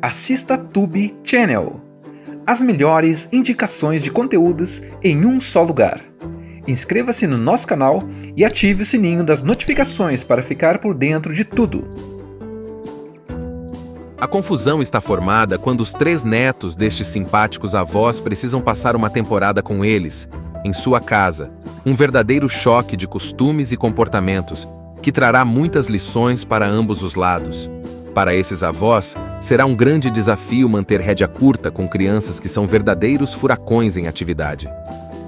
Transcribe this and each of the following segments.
assista Tube Channel. As melhores indicações de conteúdos em um só lugar. Inscreva-se no nosso canal e ative o sininho das notificações para ficar por dentro de tudo. A confusão está formada quando os 3 netos destes simpáticos avós precisam passar uma temporada com eles, em sua casa. Um verdadeiro choque de costumes e comportamentos, que trará muitas lições para ambos os lados. Para esses avós, será um grande desafio manter rédea curta com crianças que são verdadeiros furacões em atividade.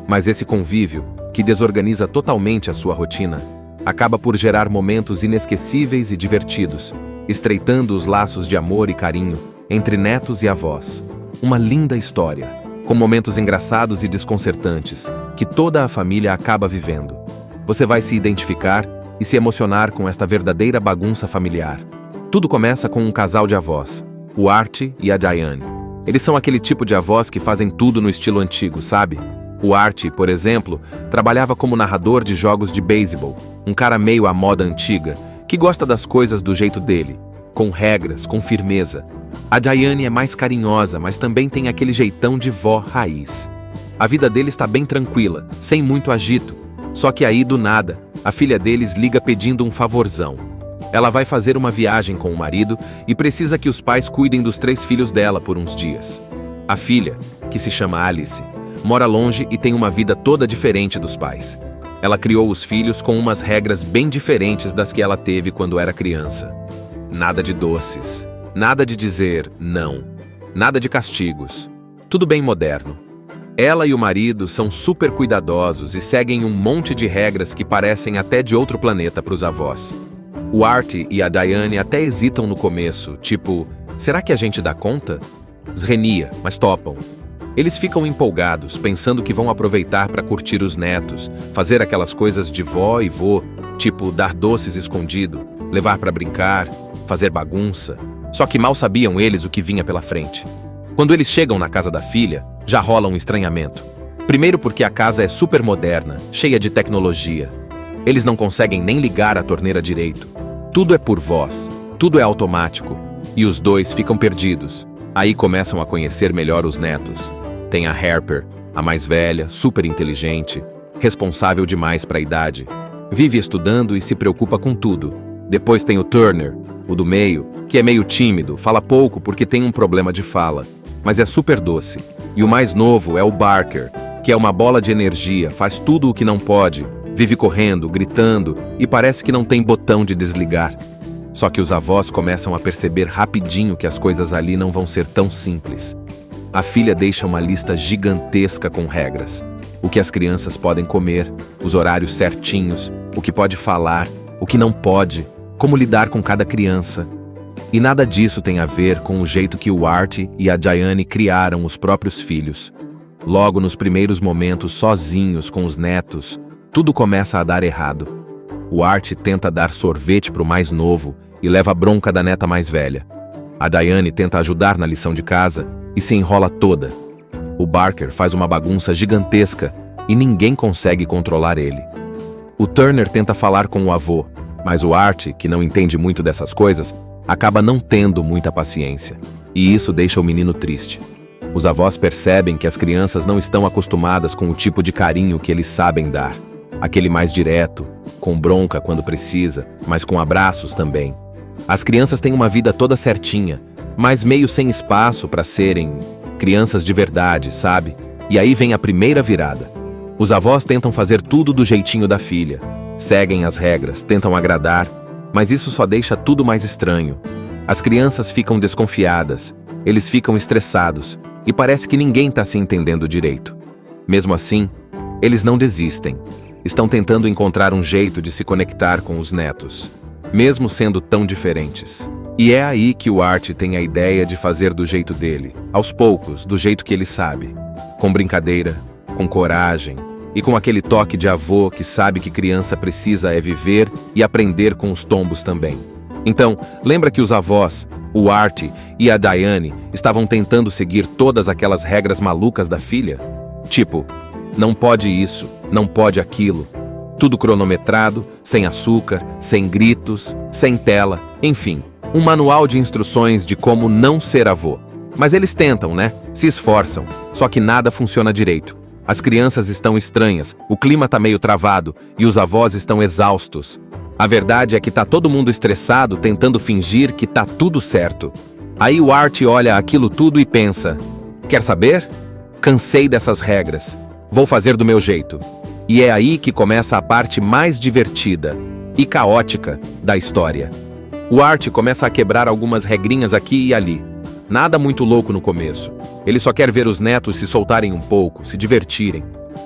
Mas esse convívio, que desorganiza totalmente a sua rotina, acaba por gerar momentos inesquecíveis e divertidos, estreitando os laços de amor e carinho entre netos e avós. Uma linda história, com momentos engraçados e desconcertantes, que toda a família acaba vivendo. Você vai se identificar e se emocionar com esta verdadeira bagunça familiar. Tudo começa com um casal de avós, o Art e a Diane. Eles são aquele tipo de avós que fazem tudo no estilo antigo, sabe? O Art, por exemplo, trabalhava como narrador de jogos de beisebol, um cara meio à moda antiga, que gosta das coisas do jeito dele, com regras, com firmeza. A Diane é mais carinhosa, mas também tem aquele jeitão de vó raiz. A vida dele está bem tranquila, sem muito agito, só que aí, do nada, a filha deles liga pedindo um favorzão. Ela vai fazer uma viagem com o marido e precisa que os pais cuidem dos 3 filhos dela por uns dias. A filha, que se chama Alice, mora longe e tem uma vida toda diferente dos pais. Ela criou os filhos com umas regras bem diferentes das que ela teve quando era criança. Nada de doces, nada de dizer não, nada de castigos. Tudo bem moderno. Ela e o marido são super cuidadosos e seguem um monte de regras que parecem até de outro planeta para os avós. O Art e a Diane até hesitam no começo, tipo, será que a gente dá conta? Esrenia, mas topam. Eles ficam empolgados, pensando que vão aproveitar para curtir os netos, fazer aquelas coisas de vó e vô, tipo dar doces escondido, levar para brincar, fazer bagunça. Só que mal sabiam eles o que vinha pela frente. Quando eles chegam na casa da filha, já rola um estranhamento. Primeiro porque a casa é super moderna, cheia de tecnologia. Eles não conseguem nem ligar a torneira direito. Tudo é por voz, tudo é automático. E os dois ficam perdidos. Aí começam a conhecer melhor os netos. Tem a Harper, a mais velha, super inteligente, responsável demais para a idade. Vive estudando e se preocupa com tudo. Depois tem o Turner, o do meio, que é meio tímido, fala pouco porque tem um problema de fala, mas é super doce. E o mais novo é o Barker, que é uma bola de energia, faz tudo o que não pode, vive correndo, gritando e parece que não tem botão de desligar. Só que os avós começam a perceber rapidinho que as coisas ali não vão ser tão simples. A filha deixa uma lista gigantesca com regras. O que as crianças podem comer, os horários certinhos, o que pode falar, o que não pode, como lidar com cada criança. E nada disso tem a ver com o jeito que o Art e a Diane criaram os próprios filhos. Logo nos primeiros momentos sozinhos com os netos, tudo começa a dar errado. O Art tenta dar sorvete para o mais novo e leva a bronca da neta mais velha. A Diane tenta ajudar na lição de casa e se enrola toda. O Barker faz uma bagunça gigantesca e ninguém consegue controlar ele. O Turner tenta falar com o avô, mas o Art, que não entende muito dessas coisas, acaba não tendo muita paciência. E isso deixa o menino triste. Os avós percebem que as crianças não estão acostumadas com o tipo de carinho que eles sabem dar. Aquele mais direto, com bronca quando precisa, mas com abraços também. As crianças têm uma vida toda certinha, mas meio sem espaço para serem crianças de verdade, sabe? E aí vem a primeira virada. Os avós tentam fazer tudo do jeitinho da filha. Seguem as regras, tentam agradar, mas isso só deixa tudo mais estranho. As crianças ficam desconfiadas, eles ficam estressados, e parece que ninguém está se entendendo direito. Mesmo assim, eles não desistem. Estão tentando encontrar um jeito de se conectar com os netos, mesmo sendo tão diferentes. E é aí que o Art tem a ideia de fazer do jeito dele, aos poucos, do jeito que ele sabe. Com brincadeira, com coragem e com aquele toque de avô que sabe que criança precisa é viver e aprender com os tombos também. Então, lembra que os avós, o Art e a Diane, estavam tentando seguir todas aquelas regras malucas da filha? Tipo, não pode isso, não pode aquilo. Tudo cronometrado, sem açúcar, sem gritos, sem tela, enfim, Um manual de instruções de como não ser avô. Mas eles tentam, né? Se esforçam. Só que nada funciona direito. As crianças estão estranhas, o clima tá meio travado e os avós estão exaustos. A verdade é que tá todo mundo estressado tentando fingir que tá tudo certo. Aí o Art olha aquilo tudo e pensa: quer saber? Cansei dessas regras. Vou fazer do meu jeito. E é aí que começa a parte mais divertida e caótica da história. O Art começa a quebrar algumas regrinhas aqui e ali. Nada muito louco no começo. Ele só quer ver os netos se soltarem um pouco, se divertirem.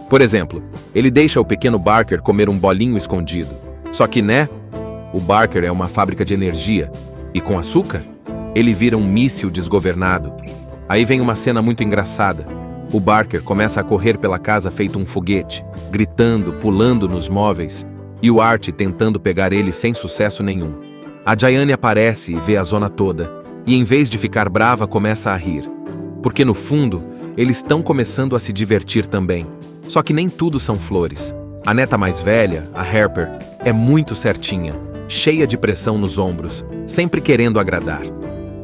Por exemplo, ele deixa o pequeno Barker comer um bolinho escondido. Só que, né? O Barker é uma fábrica de energia. E com açúcar, ele vira um míssil desgovernado. Aí vem uma cena muito engraçada. O Barker começa a correr pela casa feito um foguete, gritando, pulando nos móveis, e o Art tentando pegar ele sem sucesso nenhum. A Diane aparece e vê a zona toda, e em vez de ficar brava, começa a rir. Porque no fundo, eles estão começando a se divertir também. Só que nem tudo são flores. A neta mais velha, a Harper, é muito certinha, cheia de pressão nos ombros, sempre querendo agradar.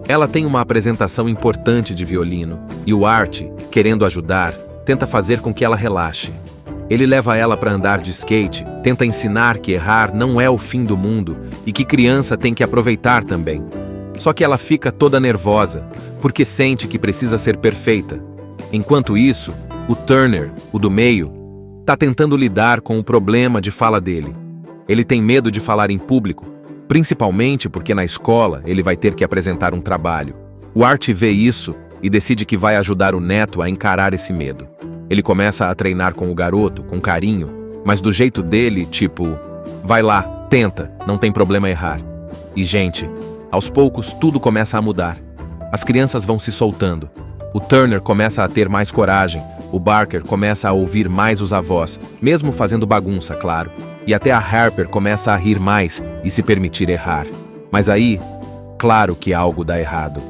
Ela tem uma apresentação importante de violino, e o Art, querendo ajudar, tenta fazer com que ela relaxe. Ele leva ela para andar de skate, tenta ensinar que errar não é o fim do mundo e que criança tem que aproveitar também. Só que ela fica toda nervosa, porque sente que precisa ser perfeita. Enquanto isso, o Turner, o do meio, tá tentando lidar com o problema de fala dele. Ele tem medo de falar em público, principalmente porque na escola ele vai ter que apresentar um trabalho. O Art vê isso e decide que vai ajudar o neto a encarar esse medo. Ele começa a treinar com o garoto, com carinho, mas do jeito dele, tipo, vai lá, tenta, não tem problema errar. E, gente, aos poucos tudo começa a mudar. As crianças vão se soltando. O Turner começa a ter mais coragem, o Barker começa a ouvir mais os avós, mesmo fazendo bagunça, claro. E até a Harper começa a rir mais e se permitir errar. Mas aí, claro que algo dá errado.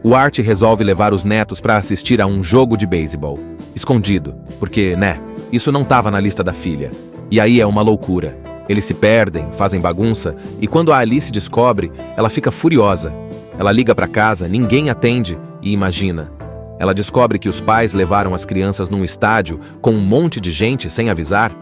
O Art resolve levar os netos para assistir a um jogo de beisebol. Escondido, porque, né, isso não estava na lista da filha. E aí é uma loucura. Eles se perdem, fazem bagunça, e quando a Alice descobre, ela fica furiosa. Ela liga para casa, ninguém atende, e imagina. Ela descobre que os pais levaram as crianças num estádio com um monte de gente sem avisar.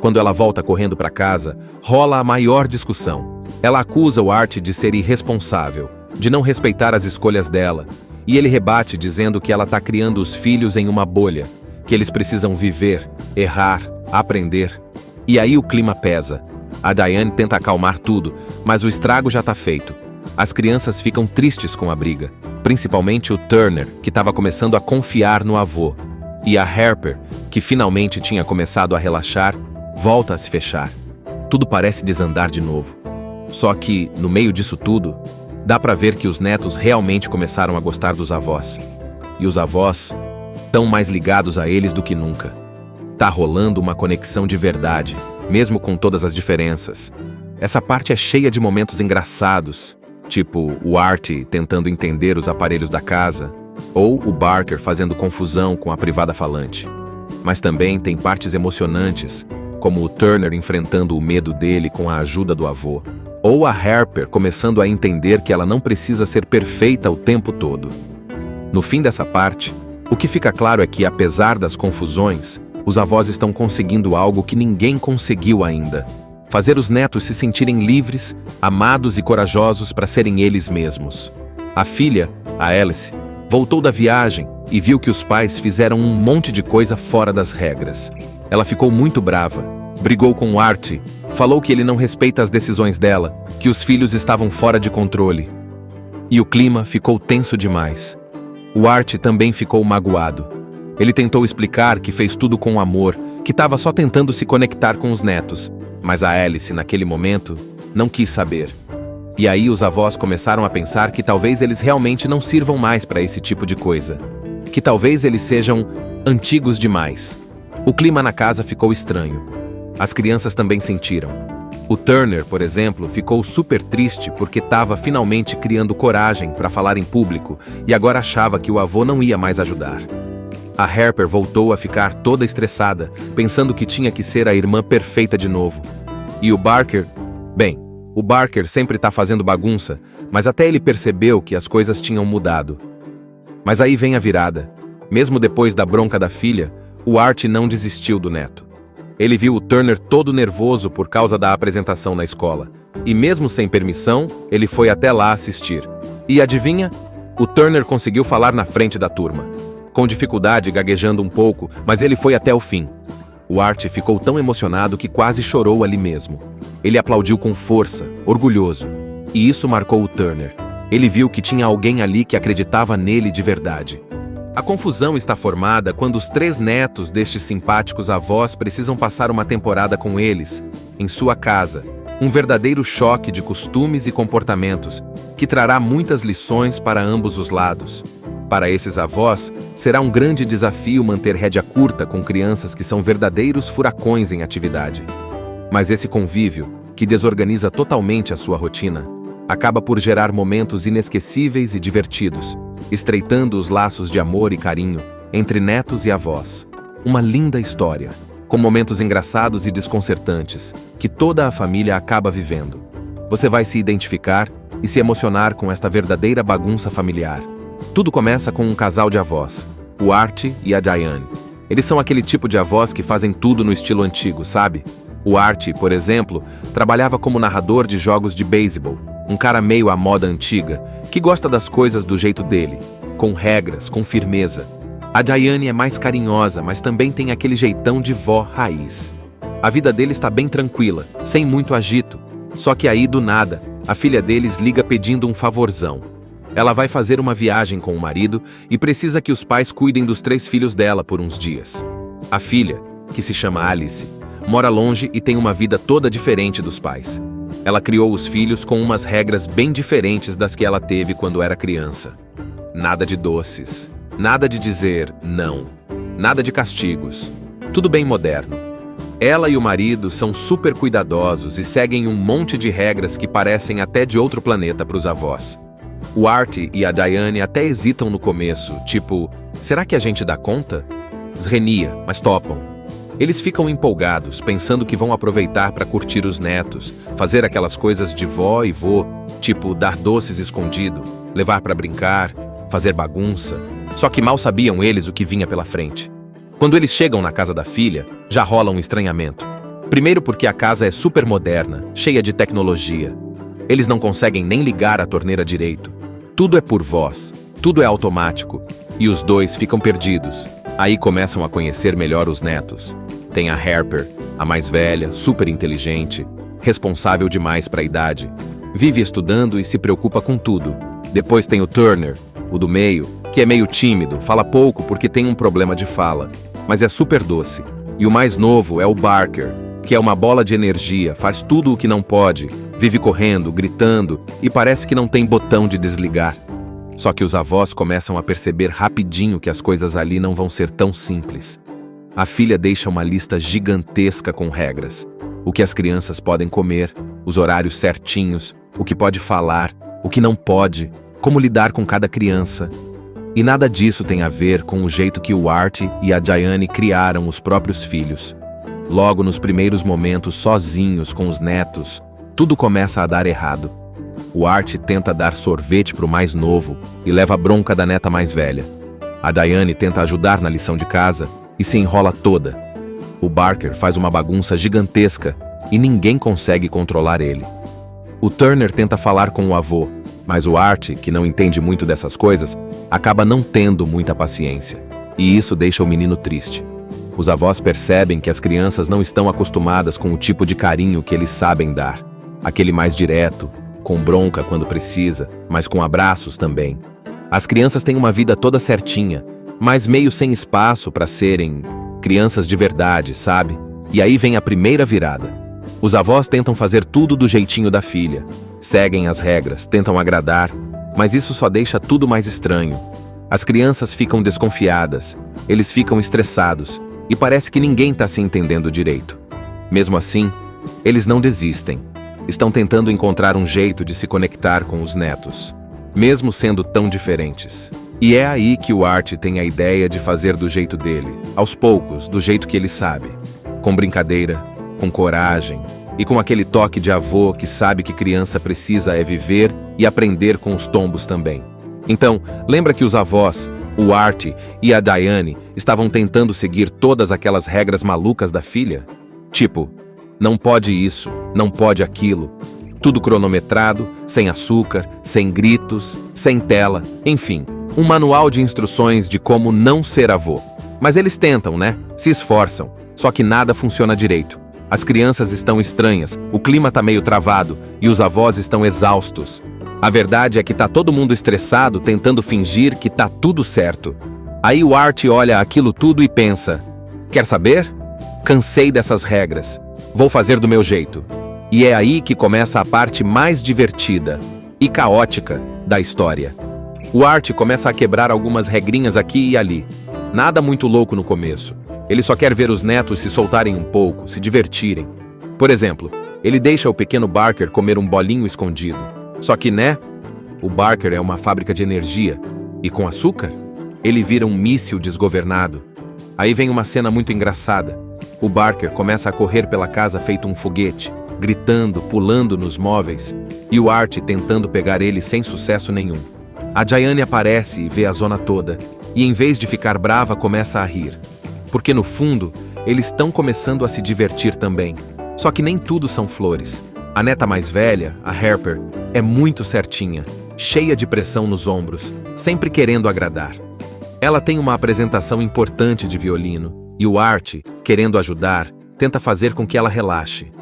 Quando ela volta correndo para casa, rola a maior discussão. Ela acusa o Art de ser irresponsável, de não respeitar as escolhas dela, e ele rebate dizendo que ela está criando os filhos em uma bolha, que eles precisam viver, errar, aprender. E aí o clima pesa. A Diane tenta acalmar tudo, mas o estrago já está feito. As crianças ficam tristes com a briga, principalmente o Turner, que estava começando a confiar no avô, e a Harper, que finalmente tinha começado a relaxar, volta a se fechar. Tudo parece desandar de novo. Só que, no meio disso tudo, dá pra ver que os netos realmente começaram a gostar dos avós. E os avós estão mais ligados a eles do que nunca. Tá rolando uma conexão de verdade, mesmo com todas as diferenças. Essa parte é cheia de momentos engraçados, tipo o Art tentando entender os aparelhos da casa, ou o Barker fazendo confusão com a privada falante. Mas também tem partes emocionantes, como o Turner enfrentando o medo dele com a ajuda do avô, ou a Harper começando a entender que ela não precisa ser perfeita o tempo todo. No fim dessa parte, o que fica claro é que, apesar das confusões, os avós estão conseguindo algo que ninguém conseguiu ainda: fazer os netos se sentirem livres, amados e corajosos para serem eles mesmos. A filha, a Alice, voltou da viagem e viu que os pais fizeram um monte de coisa fora das regras. Ela ficou muito brava, brigou com o Art, falou que ele não respeita as decisões dela, que os filhos estavam fora de controle. E o clima ficou tenso demais. O Art também ficou magoado. Ele tentou explicar que fez tudo com amor, que estava só tentando se conectar com os netos, mas a Alice, naquele momento, não quis saber. E aí os avós começaram a pensar que talvez eles realmente não sirvam mais para esse tipo de coisa. Que talvez eles sejam antigos demais. O clima na casa ficou estranho. As crianças também sentiram. O Turner, por exemplo, ficou super triste porque estava finalmente criando coragem para falar em público e agora achava que o avô não ia mais ajudar. A Harper voltou a ficar toda estressada, pensando que tinha que ser a irmã perfeita de novo. E o Barker, bem, O Barker sempre tá fazendo bagunça, mas até ele percebeu que as coisas tinham mudado. Mas aí vem a virada. Mesmo depois da bronca da filha, o Art não desistiu do neto. Ele viu o Turner todo nervoso por causa da apresentação na escola. E mesmo sem permissão, ele foi até lá assistir. E adivinha? O Turner conseguiu falar na frente da turma. Com dificuldade, gaguejando um pouco, mas ele foi até o fim. O Art ficou tão emocionado que quase chorou ali mesmo. Ele aplaudiu com força, orgulhoso. E isso marcou o Turner. Ele viu que tinha alguém ali que acreditava nele de verdade. A confusão está formada quando os 3 netos destes simpáticos avós precisam passar uma temporada com eles, em sua casa. Um verdadeiro choque de costumes e comportamentos, que trará muitas lições para ambos os lados. Para esses avós, será um grande desafio manter rédea curta com crianças que são verdadeiros furacões em atividade. Mas esse convívio, que desorganiza totalmente a sua rotina, acaba por gerar momentos inesquecíveis e divertidos, estreitando os laços de amor e carinho entre netos e avós. Uma linda história, com momentos engraçados e desconcertantes, que toda a família acaba vivendo. Você vai se identificar e se emocionar com esta verdadeira bagunça familiar. Tudo começa com um casal de avós, o Art e a Diane. Eles são aquele tipo de avós que fazem tudo no estilo antigo, sabe? O Art, por exemplo, trabalhava como narrador de jogos de beisebol, um cara meio à moda antiga, que gosta das coisas do jeito dele, com regras, com firmeza. A Diane é mais carinhosa, mas também tem aquele jeitão de vó raiz. A vida dele está bem tranquila, sem muito agito. Só que aí, do nada, a filha deles liga pedindo um favorzão. Ela vai fazer uma viagem com o marido e precisa que os pais cuidem dos 3 filhos dela por uns dias. A filha, que se chama Alice, mora longe e tem uma vida toda diferente dos pais. Ela criou os filhos com umas regras bem diferentes das que ela teve quando era criança. Nada de doces, nada de dizer não, nada de castigos, tudo bem moderno. Ela e o marido são super cuidadosos e seguem um monte de regras que parecem até de outro planeta para os avós. O Art e a Diane até hesitam no começo, tipo, será que a gente dá conta? Esrenia, mas topam. Eles ficam empolgados, pensando que vão aproveitar para curtir os netos, fazer aquelas coisas de vó e vô, tipo dar doces escondido, levar para brincar, fazer bagunça. Só que mal sabiam eles o que vinha pela frente. Quando eles chegam na casa da filha, já rola um estranhamento. Primeiro porque a casa é super moderna, cheia de tecnologia. Eles não conseguem nem ligar a torneira direito. Tudo é por voz, tudo é automático, e os dois ficam perdidos. Aí começam a conhecer melhor os netos. Tem a Harper, a mais velha, super inteligente, responsável demais para a idade. Vive estudando e se preocupa com tudo. Depois tem o Turner, o do meio, que é meio tímido, fala pouco porque tem um problema de fala, mas é super doce. E o mais novo é o Barker, que é uma bola de energia, faz tudo o que não pode, vive correndo, gritando e parece que não tem botão de desligar. Só que os avós começam a perceber rapidinho que as coisas ali não vão ser tão simples. A filha deixa uma lista gigantesca com regras. O que as crianças podem comer, os horários certinhos, o que pode falar, o que não pode, como lidar com cada criança. E nada disso tem a ver com o jeito que o Art e a Diane criaram os próprios filhos. Logo nos primeiros momentos sozinhos com os netos, tudo começa a dar errado. O Art tenta dar sorvete pro mais novo e leva bronca da neta mais velha. A Diane tenta ajudar na lição de casa e se enrola toda. O Barker faz uma bagunça gigantesca e ninguém consegue controlar ele. O Turner tenta falar com o avô, mas o Art, que não entende muito dessas coisas, acaba não tendo muita paciência. E isso deixa o menino triste. Os avós percebem que as crianças não estão acostumadas com o tipo de carinho que eles sabem dar. Aquele mais direto, com bronca quando precisa, mas com abraços também. As crianças têm uma vida toda certinha, mas meio sem espaço para serem crianças de verdade, sabe? E aí vem a primeira virada. Os avós tentam fazer tudo do jeitinho da filha. Seguem as regras, tentam agradar, mas isso só deixa tudo mais estranho. As crianças ficam desconfiadas, eles ficam estressados, e parece que ninguém está se entendendo direito. Mesmo assim, eles não desistem. Estão tentando encontrar um jeito de se conectar com os netos, mesmo sendo tão diferentes. E é aí que o Art tem a ideia de fazer do jeito dele, aos poucos, do jeito que ele sabe. Com brincadeira, com coragem, e com aquele toque de avô que sabe que criança precisa é viver e aprender com os tombos também. Então, lembra que os avós, o Art e a Diane, estavam tentando seguir todas aquelas regras malucas da filha? Tipo, não pode isso, não pode aquilo. Tudo cronometrado, sem açúcar, sem gritos, sem tela, enfim, um manual de instruções de como não ser avô. Mas eles tentam, né? Se esforçam. Só que nada funciona direito. As crianças estão estranhas, o clima tá meio travado e os avós estão exaustos. A verdade é que tá todo mundo estressado tentando fingir que tá tudo certo. Aí o Art olha aquilo tudo e pensa: quer saber? Cansei dessas regras. Vou fazer do meu jeito. E é aí que começa a parte mais divertida e caótica da história. O Art começa a quebrar algumas regrinhas aqui e ali. Nada muito louco no começo. Ele só quer ver os netos se soltarem um pouco, se divertirem. Por exemplo, ele deixa o pequeno Barker comer um bolinho escondido. Só que, né? O Barker é uma fábrica de energia. E com açúcar? Ele vira um míssil desgovernado. Aí vem uma cena muito engraçada. O Barker começa a correr pela casa feito um foguete, gritando, pulando nos móveis, e o Art tentando pegar ele sem sucesso nenhum. A Diane aparece e vê a zona toda, e em vez de ficar brava, começa a rir. Porque no fundo, eles estão começando a se divertir também. Só que nem tudo são flores. A neta mais velha, a Harper, é muito certinha, cheia de pressão nos ombros, sempre querendo agradar. Ela tem uma apresentação importante de violino, e o Art, querendo ajudar, tenta fazer com que ela relaxe.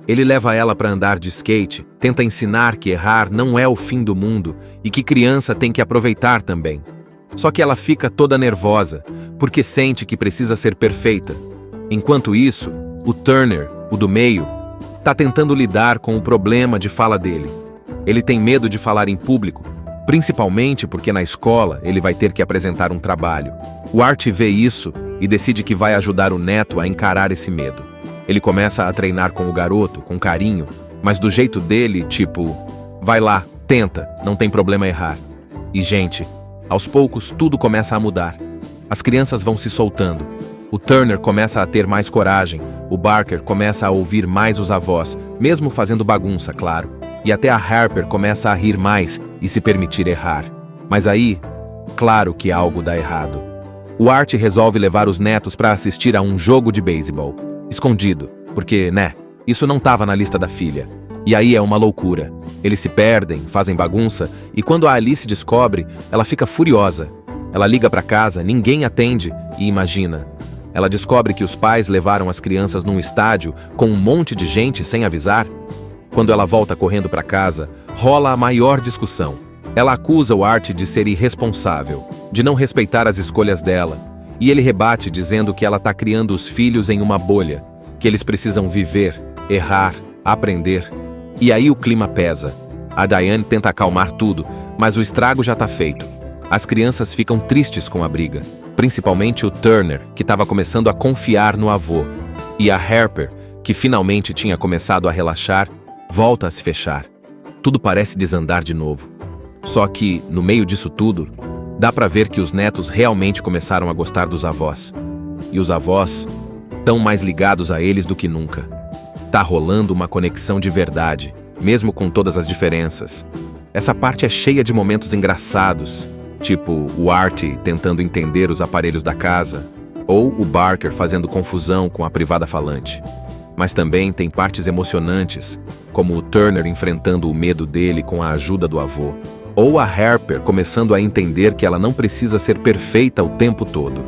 Ele leva ela para andar de skate, tenta ensinar que errar não é o fim do mundo e que criança tem que aproveitar também. Só que ela fica toda nervosa, porque sente que precisa ser perfeita. Enquanto isso, o Turner, o do meio, tá tentando lidar com o problema de fala dele. Ele tem medo de falar em público, principalmente porque na escola ele vai ter que apresentar um trabalho. O Art vê isso e decide que vai ajudar o neto a encarar esse medo. Ele começa a treinar com o garoto, com carinho, mas do jeito dele, tipo, vai lá, tenta, não tem problema errar. E, gente, aos poucos tudo começa a mudar. As crianças vão se soltando. O Turner começa a ter mais coragem, o Barker começa a ouvir mais os avós, mesmo fazendo bagunça, claro. E até a Harper começa a rir mais e se permitir errar. Mas aí, claro que algo dá errado. O Art resolve levar os netos para assistir a um jogo de beisebol. Escondido, porque, né, isso não estava na lista da filha. E aí é uma loucura. Eles se perdem, fazem bagunça, e quando a Alice descobre, ela fica furiosa. Ela liga para casa, ninguém atende, e imagina. Ela descobre que os pais levaram as crianças num estádio com um monte de gente sem avisar. Quando ela volta correndo para casa, rola a maior discussão. Ela acusa o Art de ser irresponsável, de não respeitar as escolhas dela. E ele rebate dizendo que ela está criando os filhos em uma bolha, que eles precisam viver, errar, aprender. E aí o clima pesa. A Diane tenta acalmar tudo, mas o estrago já está feito. As crianças ficam tristes com a briga, principalmente o Turner, que estava começando a confiar no avô. E a Harper, que finalmente tinha começado a relaxar, volta a se fechar. Tudo parece desandar de novo. Só que, no meio disso tudo, dá pra ver que os netos realmente começaram a gostar dos avós. E os avós estão mais ligados a eles do que nunca. Tá rolando uma conexão de verdade, mesmo com todas as diferenças. Essa parte é cheia de momentos engraçados, tipo o Art tentando entender os aparelhos da casa, ou o Barker fazendo confusão com a privada falante. Mas também tem partes emocionantes, como o Turner enfrentando o medo dele com a ajuda do avô. Ou a Harper começando a entender que ela não precisa ser perfeita o tempo todo.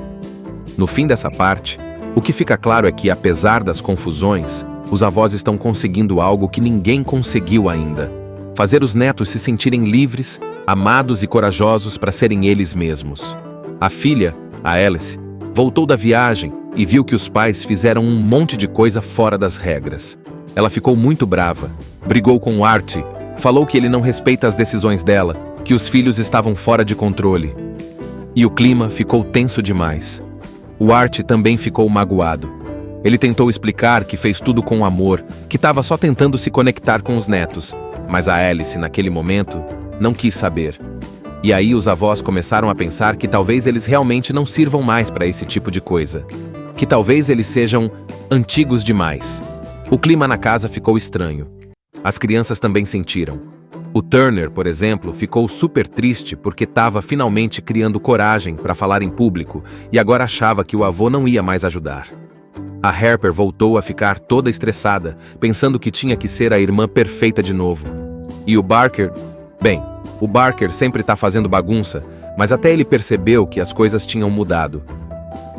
No fim dessa parte, o que fica claro é que, apesar das confusões, os avós estão conseguindo algo que ninguém conseguiu ainda: fazer os netos se sentirem livres, amados e corajosos para serem eles mesmos. A filha, a Alice, voltou da viagem e viu que os pais fizeram um monte de coisa fora das regras. Ela ficou muito brava, brigou com o Art, falou que ele não respeita as decisões dela, que os filhos estavam fora de controle. E o clima ficou tenso demais. O Art também ficou magoado. Ele tentou explicar que fez tudo com amor, que estava só tentando se conectar com os netos, mas a Alice, naquele momento, não quis saber. E aí os avós começaram a pensar que talvez eles realmente não sirvam mais para esse tipo de coisa. Que talvez eles sejam antigos demais. O clima na casa ficou estranho. As crianças também sentiram. O Turner, por exemplo, ficou super triste porque estava finalmente criando coragem para falar em público e agora achava que o avô não ia mais ajudar. A Harper voltou a ficar toda estressada, pensando que tinha que ser a irmã perfeita de novo. E o Barker... Bem, o Barker sempre tá fazendo bagunça, mas até ele percebeu que as coisas tinham mudado.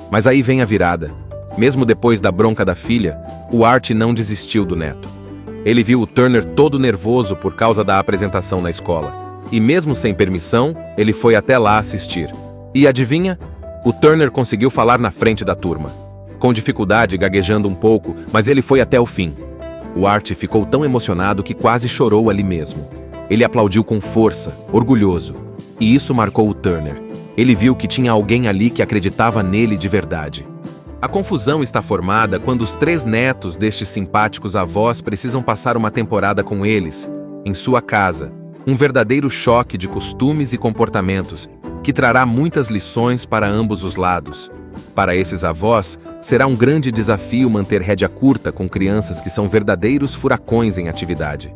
Mas aí vem a virada. Mesmo depois da bronca da filha, o Art não desistiu do neto. Ele viu o Turner todo nervoso por causa da apresentação na escola. E mesmo sem permissão, ele foi até lá assistir. E adivinha? O Turner conseguiu falar na frente da turma. Com dificuldade, gaguejando um pouco, mas ele foi até o fim. O Art ficou tão emocionado que quase chorou ali mesmo. Ele aplaudiu com força, orgulhoso. E isso marcou o Turner. Ele viu que tinha alguém ali que acreditava nele de verdade. A confusão está formada quando os 3 netos destes simpáticos avós precisam passar uma temporada com eles, em sua casa. Um verdadeiro choque de costumes e comportamentos, que trará muitas lições para ambos os lados. Para esses avós, será um grande desafio manter rédea curta com crianças que são verdadeiros furacões em atividade.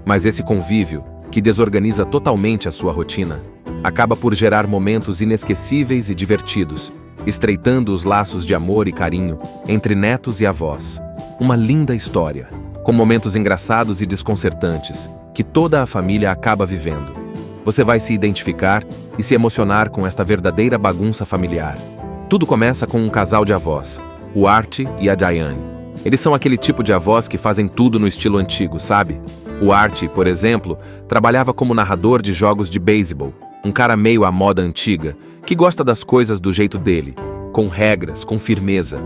Mas esse convívio, que desorganiza totalmente a sua rotina, acaba por gerar momentos inesquecíveis e divertidos, estreitando os laços de amor e carinho entre netos e avós. Uma linda história, com momentos engraçados e desconcertantes, que toda a família acaba vivendo. Você vai se identificar e se emocionar com esta verdadeira bagunça familiar. Tudo começa com um casal de avós, o Art e a Diane. Eles são aquele tipo de avós que fazem tudo no estilo antigo, sabe? O Art, por exemplo, trabalhava como narrador de jogos de beisebol, um cara meio à moda antiga, que gosta das coisas do jeito dele, com regras, com firmeza.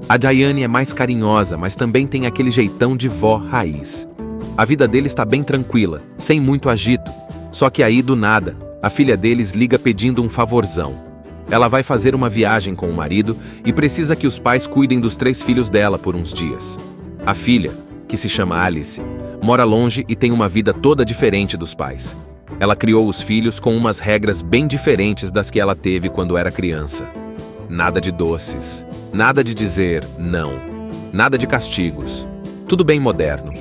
A Diane é mais carinhosa, mas também tem aquele jeitão de vó raiz. A vida dele está bem tranquila, sem muito agito. Só que aí, do nada, a filha deles liga pedindo um favorzão. Ela vai fazer uma viagem com o marido e precisa que os pais cuidem dos 3 filhos dela por uns dias. A filha, que se chama Alice, mora longe e tem uma vida toda diferente dos pais. Ela criou os filhos com umas regras bem diferentes das que ela teve quando era criança. Nada de doces, nada de dizer não, nada de castigos. Tudo bem moderno.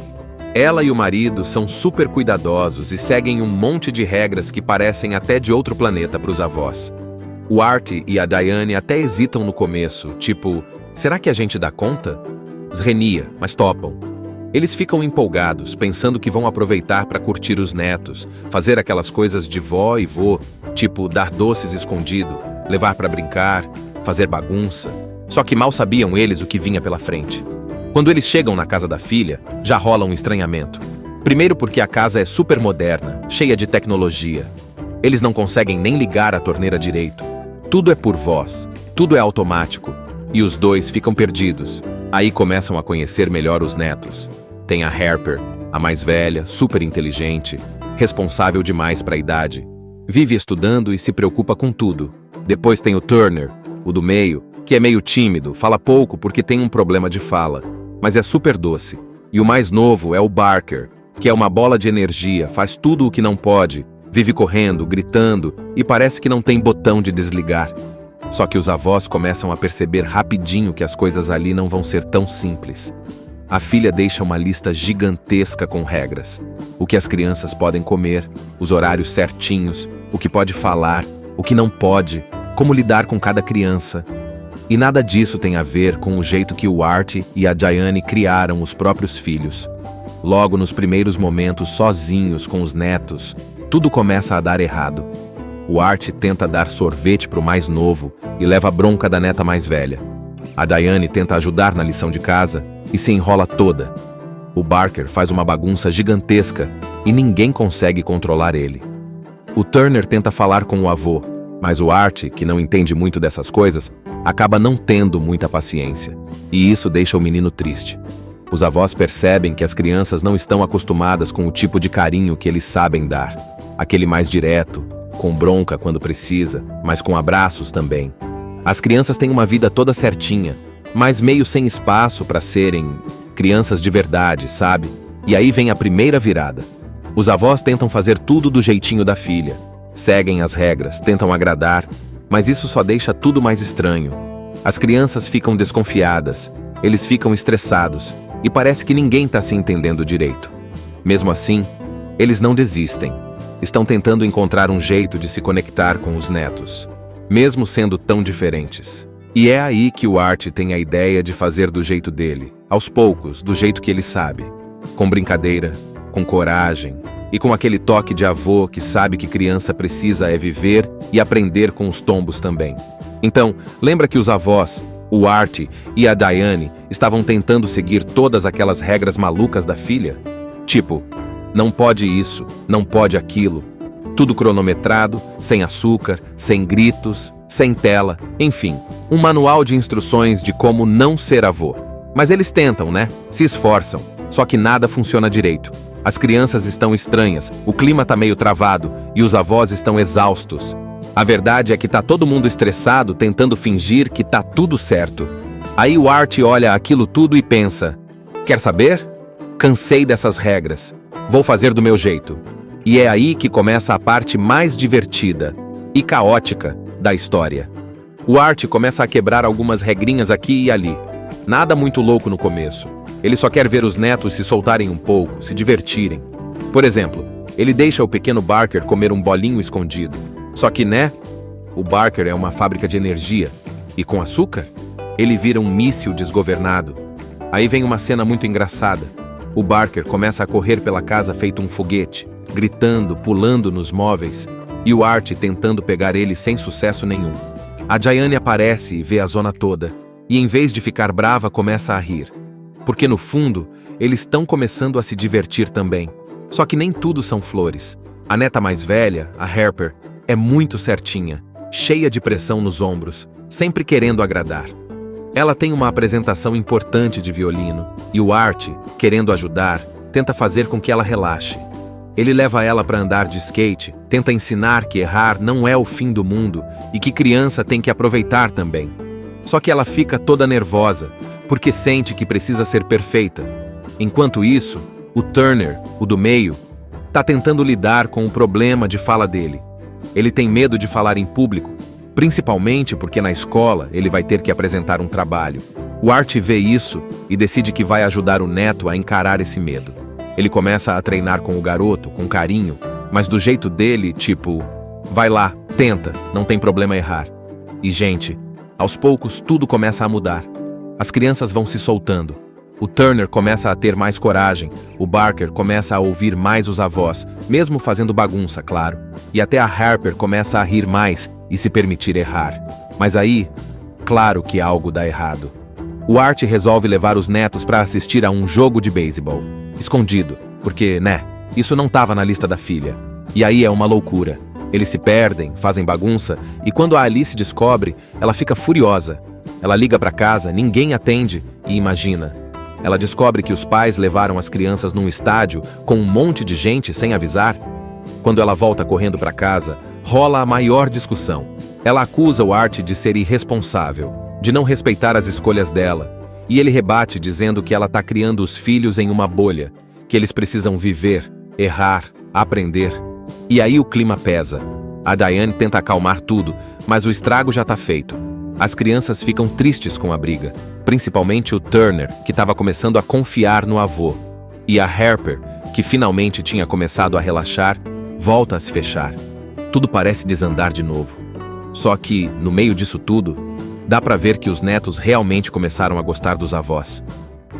Ela e o marido são super cuidadosos e seguem um monte de regras que parecem até de outro planeta para os avós. O Art e a Diane até hesitam no começo, tipo, será que a gente dá conta? Zrenia, mas topam. Eles ficam empolgados, pensando que vão aproveitar para curtir os netos, fazer aquelas coisas de vó e vô, tipo dar doces escondido, levar para brincar, fazer bagunça. Só que mal sabiam eles o que vinha pela frente. Quando eles chegam na casa da filha, já rola um estranhamento. Primeiro porque a casa é super moderna, cheia de tecnologia. Eles não conseguem nem ligar a torneira direito. Tudo é por voz, tudo é automático. E os dois ficam perdidos. Aí começam a conhecer melhor os netos. Tem a Harper, a mais velha, super inteligente, responsável demais para a idade. Vive estudando e se preocupa com tudo. Depois tem o Turner, o do meio, que é meio tímido, fala pouco porque tem um problema de fala, mas é super doce. E o mais novo é o Barker, que é uma bola de energia, faz tudo o que não pode, vive correndo, gritando e parece que não tem botão de desligar. Só que os avós começam a perceber rapidinho que as coisas ali não vão ser tão simples. A filha deixa uma lista gigantesca com regras. O que as crianças podem comer, os horários certinhos, o que pode falar, o que não pode, como lidar com cada criança. E nada disso tem a ver com o jeito que o Art e a Diane criaram os próprios filhos. Logo nos primeiros momentos sozinhos com os netos, tudo começa a dar errado. O Art tenta dar sorvete para o mais novo e leva a bronca da neta mais velha. A Diane tenta ajudar na lição de casa e se enrola toda. O Barker faz uma bagunça gigantesca e ninguém consegue controlar ele. O Turner tenta falar com o avô, mas o Art, que não entende muito dessas coisas, acaba não tendo muita paciência. E isso deixa o menino triste. Os avós percebem que as crianças não estão acostumadas com o tipo de carinho que eles sabem dar. Aquele mais direto, com bronca quando precisa, mas com abraços também. As crianças têm uma vida toda certinha, mas meio sem espaço para serem crianças de verdade, sabe? E aí vem a primeira virada. Os avós tentam fazer tudo do jeitinho da filha. Seguem as regras, tentam agradar, mas isso só deixa tudo mais estranho. As crianças ficam desconfiadas, eles ficam estressados, e parece que ninguém está se entendendo direito. Mesmo assim, eles não desistem. Estão tentando encontrar um jeito de se conectar com os netos, mesmo sendo tão diferentes. E é aí que o Art tem a ideia de fazer do jeito dele, aos poucos, do jeito que ele sabe. Com brincadeira, com coragem e com aquele toque de avô que sabe que criança precisa viver e aprender com os tombos também. Então, lembra que os avós, o Art e a Diane, estavam tentando seguir todas aquelas regras malucas da filha? Tipo, não pode isso, não pode aquilo. Tudo cronometrado, sem açúcar, sem gritos, sem tela, enfim, um manual de instruções de como não ser avô. Mas eles tentam, né? Se esforçam, só que nada funciona direito. As crianças estão estranhas, o clima tá meio travado e os avós estão exaustos. A verdade é que tá todo mundo estressado tentando fingir que tá tudo certo. Aí o Art olha aquilo tudo e pensa: quer saber? Cansei dessas regras. Vou fazer do meu jeito. E é aí que começa a parte mais divertida e caótica da história. O Art começa a quebrar algumas regrinhas aqui e ali. Nada muito louco no começo. Ele só quer ver os netos se soltarem um pouco, se divertirem. Por exemplo, ele deixa o pequeno Barker comer um bolinho escondido. Só que, né? O Barker é uma fábrica de energia. E com açúcar, ele vira um míssil desgovernado. Aí vem uma cena muito engraçada. O Barker começa a correr pela casa feito um foguete, gritando, pulando nos móveis, e o Art tentando pegar ele sem sucesso nenhum. A Diane aparece e vê a zona toda, e em vez de ficar brava, começa a rir. Porque no fundo, eles estão começando a se divertir também. Só que nem tudo são flores. A neta mais velha, a Harper, é muito certinha, cheia de pressão nos ombros, sempre querendo agradar. Ela tem uma apresentação importante de violino, e o Art, querendo ajudar, tenta fazer com que ela relaxe. Ele leva ela para andar de skate, tenta ensinar que errar não é o fim do mundo e que criança tem que aproveitar também. Só que ela fica toda nervosa, porque sente que precisa ser perfeita. Enquanto isso, o Turner, o do meio, está tentando lidar com o problema de fala dele. Ele tem medo de falar em público, principalmente porque na escola ele vai ter que apresentar um trabalho. O Art vê isso e decide que vai ajudar o neto a encarar esse medo. Ele começa a treinar com o garoto, com carinho, mas do jeito dele, tipo, vai lá, tenta, não tem problema errar. E, gente, aos poucos tudo começa a mudar. As crianças vão se soltando. O Turner começa a ter mais coragem, o Barker começa a ouvir mais os avós, mesmo fazendo bagunça, claro. E até a Harper começa a rir mais e se permitir errar. Mas aí, claro que algo dá errado. O Art resolve levar os netos para assistir a um jogo de beisebol. Escondido, porque, né, isso não estava na lista da filha. E aí é uma loucura. Eles se perdem, fazem bagunça, e quando a Alice descobre, ela fica furiosa. Ela liga para casa, ninguém atende, e imagina. Ela descobre que os pais levaram as crianças num estádio com um monte de gente sem avisar. Quando ela volta correndo para casa, rola a maior discussão. Ela acusa o Art de ser irresponsável, de não respeitar as escolhas dela. E ele rebate dizendo que ela está criando os filhos em uma bolha, que eles precisam viver, errar, aprender. E aí o clima pesa. A Diane tenta acalmar tudo, mas o estrago já está feito. As crianças ficam tristes com a briga, principalmente o Turner, que estava começando a confiar no avô. E a Harper, que finalmente tinha começado a relaxar, volta a se fechar. Tudo parece desandar de novo. Só que, no meio disso tudo, dá pra ver que os netos realmente começaram a gostar dos avós.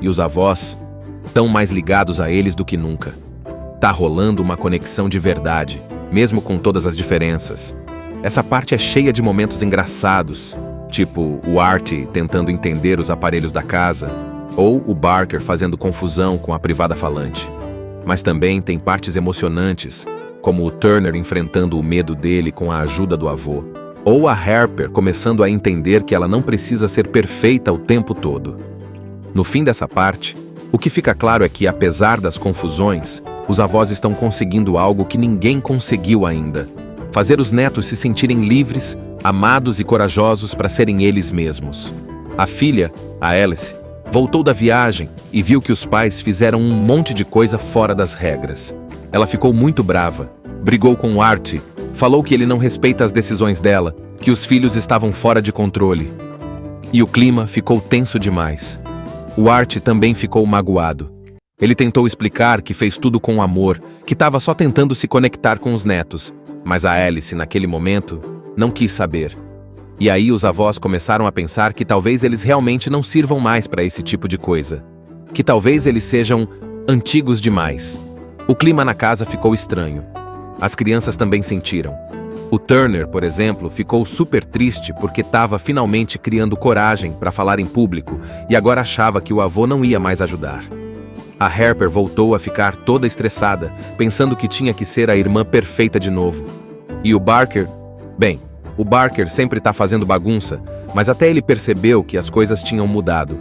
E os avós estão mais ligados a eles do que nunca. Tá rolando uma conexão de verdade, mesmo com todas as diferenças. Essa parte é cheia de momentos engraçados, tipo o Art tentando entender os aparelhos da casa, ou o Barker fazendo confusão com a privada falante. Mas também tem partes emocionantes, como o Turner enfrentando o medo dele com a ajuda do avô. Ou a Harper começando a entender que ela não precisa ser perfeita o tempo todo. No fim dessa parte, o que fica claro é que, apesar das confusões, os avós estão conseguindo algo que ninguém conseguiu ainda: fazer os netos se sentirem livres, amados e corajosos para serem eles mesmos. A filha, a Alice, voltou da viagem e viu que os pais fizeram um monte de coisa fora das regras. Ela ficou muito brava, brigou com o Art, falou que ele não respeita as decisões dela, que os filhos estavam fora de controle. E o clima ficou tenso demais. O Art também ficou magoado. Ele tentou explicar que fez tudo com amor, que estava só tentando se conectar com os netos, mas a Alice, naquele momento, não quis saber. E aí os avós começaram a pensar que talvez eles realmente não sirvam mais para esse tipo de coisa. Que talvez eles sejam antigos demais. O clima na casa ficou estranho. As crianças também sentiram. O Turner, por exemplo, ficou super triste porque estava finalmente criando coragem para falar em público e agora achava que o avô não ia mais ajudar. A Harper voltou a ficar toda estressada, pensando que tinha que ser a irmã perfeita de novo. E o Barker? Bem, o Barker sempre está fazendo bagunça, mas até ele percebeu que as coisas tinham mudado.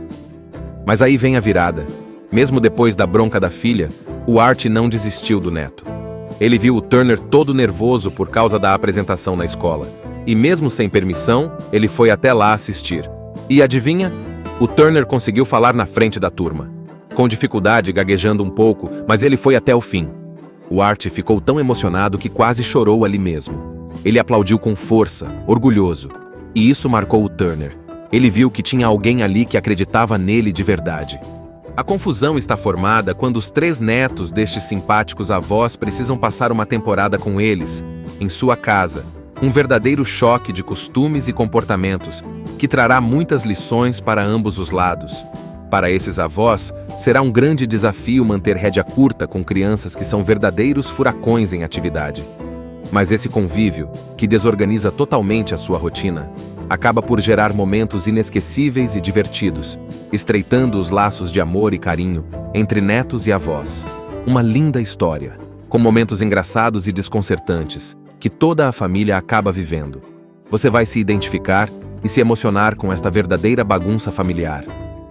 Mas aí vem a virada. Mesmo depois da bronca da filha, o Art não desistiu do neto. Ele viu o Turner todo nervoso por causa da apresentação na escola. E mesmo sem permissão, ele foi até lá assistir. E adivinha? O Turner conseguiu falar na frente da turma. Com dificuldade, gaguejando um pouco, mas ele foi até o fim. O Art ficou tão emocionado que quase chorou ali mesmo. Ele aplaudiu com força, orgulhoso. E isso marcou o Turner. Ele viu que tinha alguém ali que acreditava nele de verdade. A confusão está formada quando os 3 netos destes simpáticos avós precisam passar uma temporada com eles, em sua casa. Um verdadeiro choque de costumes e comportamentos, que trará muitas lições para ambos os lados. Para esses avós, será um grande desafio manter rédea curta com crianças que são verdadeiros furacões em atividade. Mas esse convívio, que desorganiza totalmente a sua rotina, acaba por gerar momentos inesquecíveis e divertidos, estreitando os laços de amor e carinho entre netos e avós. Uma linda história, com momentos engraçados e desconcertantes, que toda a família acaba vivendo. Você vai se identificar e se emocionar com esta verdadeira bagunça familiar.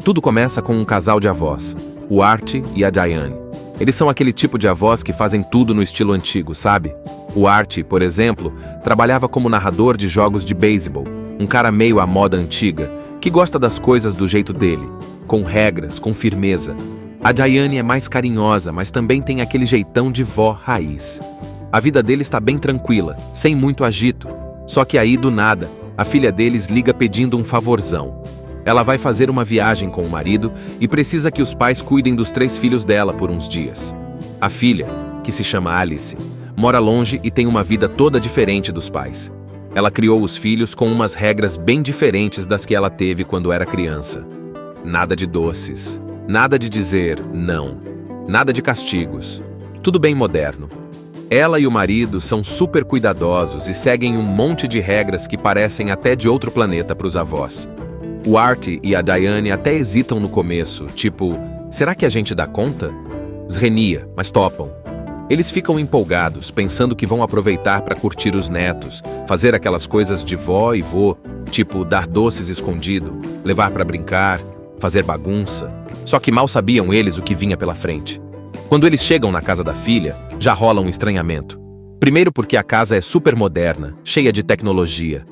Tudo começa com um casal de avós, o Art e a Diane. Eles são aquele tipo de avós que fazem tudo no estilo antigo, sabe? O Art, por exemplo, trabalhava como narrador de jogos de beisebol, um cara meio à moda antiga, que gosta das coisas do jeito dele, com regras, com firmeza. A Diane é mais carinhosa, mas também tem aquele jeitão de vó raiz. A vida dele está bem tranquila, sem muito agito. Só que aí, do nada, a filha deles liga pedindo um favorzão. Ela vai fazer uma viagem com o marido e precisa que os pais cuidem dos 3 filhos dela por uns dias. A filha, que se chama Alice, mora longe e tem uma vida toda diferente dos pais. Ela criou os filhos com umas regras bem diferentes das que ela teve quando era criança. Nada de doces, nada de dizer não, nada de castigos. Tudo bem moderno. Ela e o marido são super cuidadosos e seguem um monte de regras que parecem até de outro planeta para os avós. O Art e a Diane até hesitam no começo, tipo, será que a gente dá conta? Esrenia, mas topam. Eles ficam empolgados, pensando que vão aproveitar para curtir os netos, fazer aquelas coisas de vó e vô, tipo dar doces escondido, levar para brincar, fazer bagunça. Só que mal sabiam eles o que vinha pela frente. Quando eles chegam na casa da filha, já rola um estranhamento. Primeiro porque a casa é super moderna, cheia de tecnologia.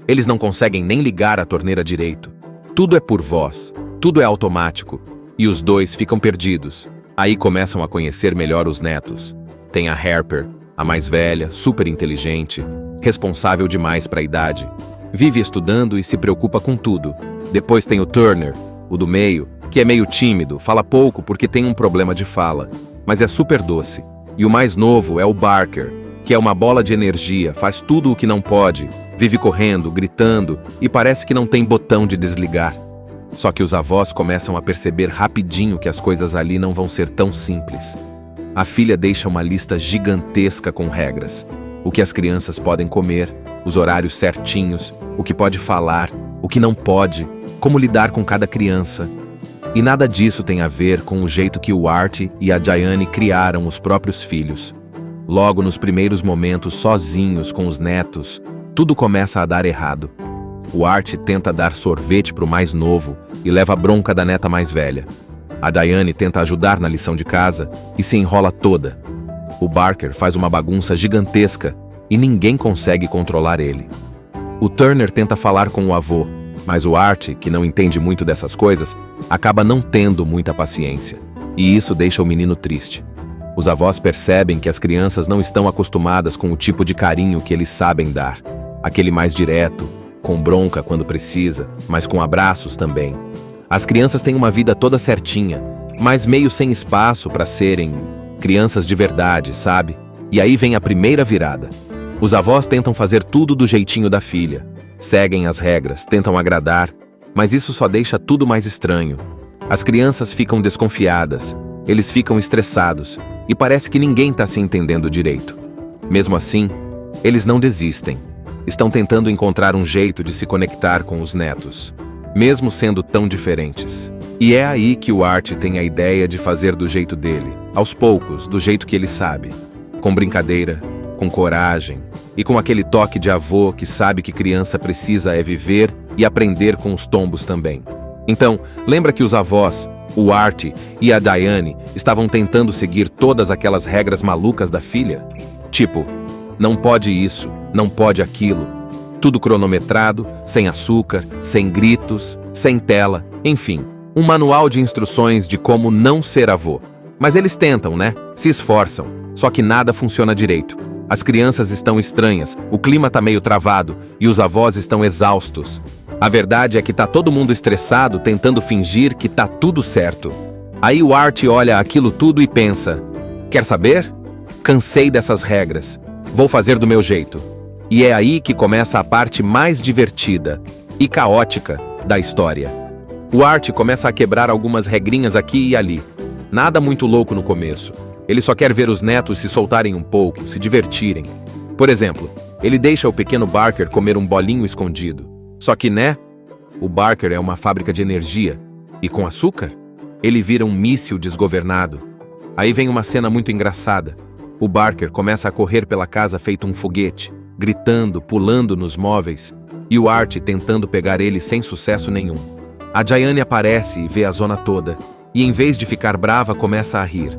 Eles não conseguem nem ligar a torneira direito. Tudo é por voz, tudo é automático, e os dois ficam perdidos. Aí começam a conhecer melhor os netos. Tem a Harper, a mais velha, super inteligente, responsável demais para a idade. Vive estudando e se preocupa com tudo. Depois tem o Turner, o do meio, que é meio tímido, fala pouco porque tem um problema de fala, mas é super doce. E o mais novo é o Barker, que é uma bola de energia, faz tudo o que não pode, vive correndo, gritando e parece que não tem botão de desligar. Só que os avós começam a perceber rapidinho que as coisas ali não vão ser tão simples. A filha deixa uma lista gigantesca com regras. O que as crianças podem comer, os horários certinhos, o que pode falar, o que não pode, como lidar com cada criança. E nada disso tem a ver com o jeito que o Art e a Diane criaram os próprios filhos. Logo nos primeiros momentos sozinhos com os netos, tudo começa a dar errado. O Art tenta dar sorvete para o mais novo e leva a bronca da neta mais velha. A Diane tenta ajudar na lição de casa e se enrola toda. O Barker faz uma bagunça gigantesca e ninguém consegue controlar ele. O Turner tenta falar com o avô, mas o Art, que não entende muito dessas coisas, acaba não tendo muita paciência. E isso deixa o menino triste. Os avós percebem que as crianças não estão acostumadas com o tipo de carinho que eles sabem dar. Aquele mais direto, com bronca quando precisa, mas com abraços também. As crianças têm uma vida toda certinha, mas meio sem espaço para serem crianças de verdade, sabe? E aí vem a primeira virada. Os avós tentam fazer tudo do jeitinho da filha. Seguem as regras, tentam agradar, mas isso só deixa tudo mais estranho. As crianças ficam desconfiadas, eles ficam estressados, e parece que ninguém está se entendendo direito. Mesmo assim, eles não desistem. Estão tentando encontrar um jeito de se conectar com os netos, mesmo sendo tão diferentes. E é aí que o Art tem a ideia de fazer do jeito dele, aos poucos, do jeito que ele sabe. Com brincadeira, com coragem e com aquele toque de avô que sabe que criança precisa viver e aprender com os tombos também. Então, lembra que os avós, o Art e a Diane, estavam tentando seguir todas aquelas regras malucas da filha? Tipo, não pode isso, não pode aquilo. Tudo cronometrado, sem açúcar, sem gritos, sem tela, enfim. Um manual de instruções de como não ser avô. Mas eles tentam, né? Se esforçam. Só que nada funciona direito. As crianças estão estranhas, o clima tá meio travado e os avós estão exaustos. A verdade é que tá todo mundo estressado tentando fingir que tá tudo certo. Aí o Art olha aquilo tudo e pensa: quer saber? Cansei dessas regras. Vou fazer do meu jeito. E é aí que começa a parte mais divertida e caótica da história. O Art começa a quebrar algumas regrinhas aqui e ali. Nada muito louco no começo. Ele só quer ver os netos se soltarem um pouco, se divertirem. Por exemplo, ele deixa o pequeno Barker comer um bolinho escondido. Só que, né? O Barker é uma fábrica de energia. E com açúcar, ele vira um míssil desgovernado. Aí vem uma cena muito engraçada. O Barker começa a correr pela casa feito um foguete, gritando, pulando nos móveis, e o Art tentando pegar ele sem sucesso nenhum. A Diane aparece e vê a zona toda, e em vez de ficar brava, começa a rir.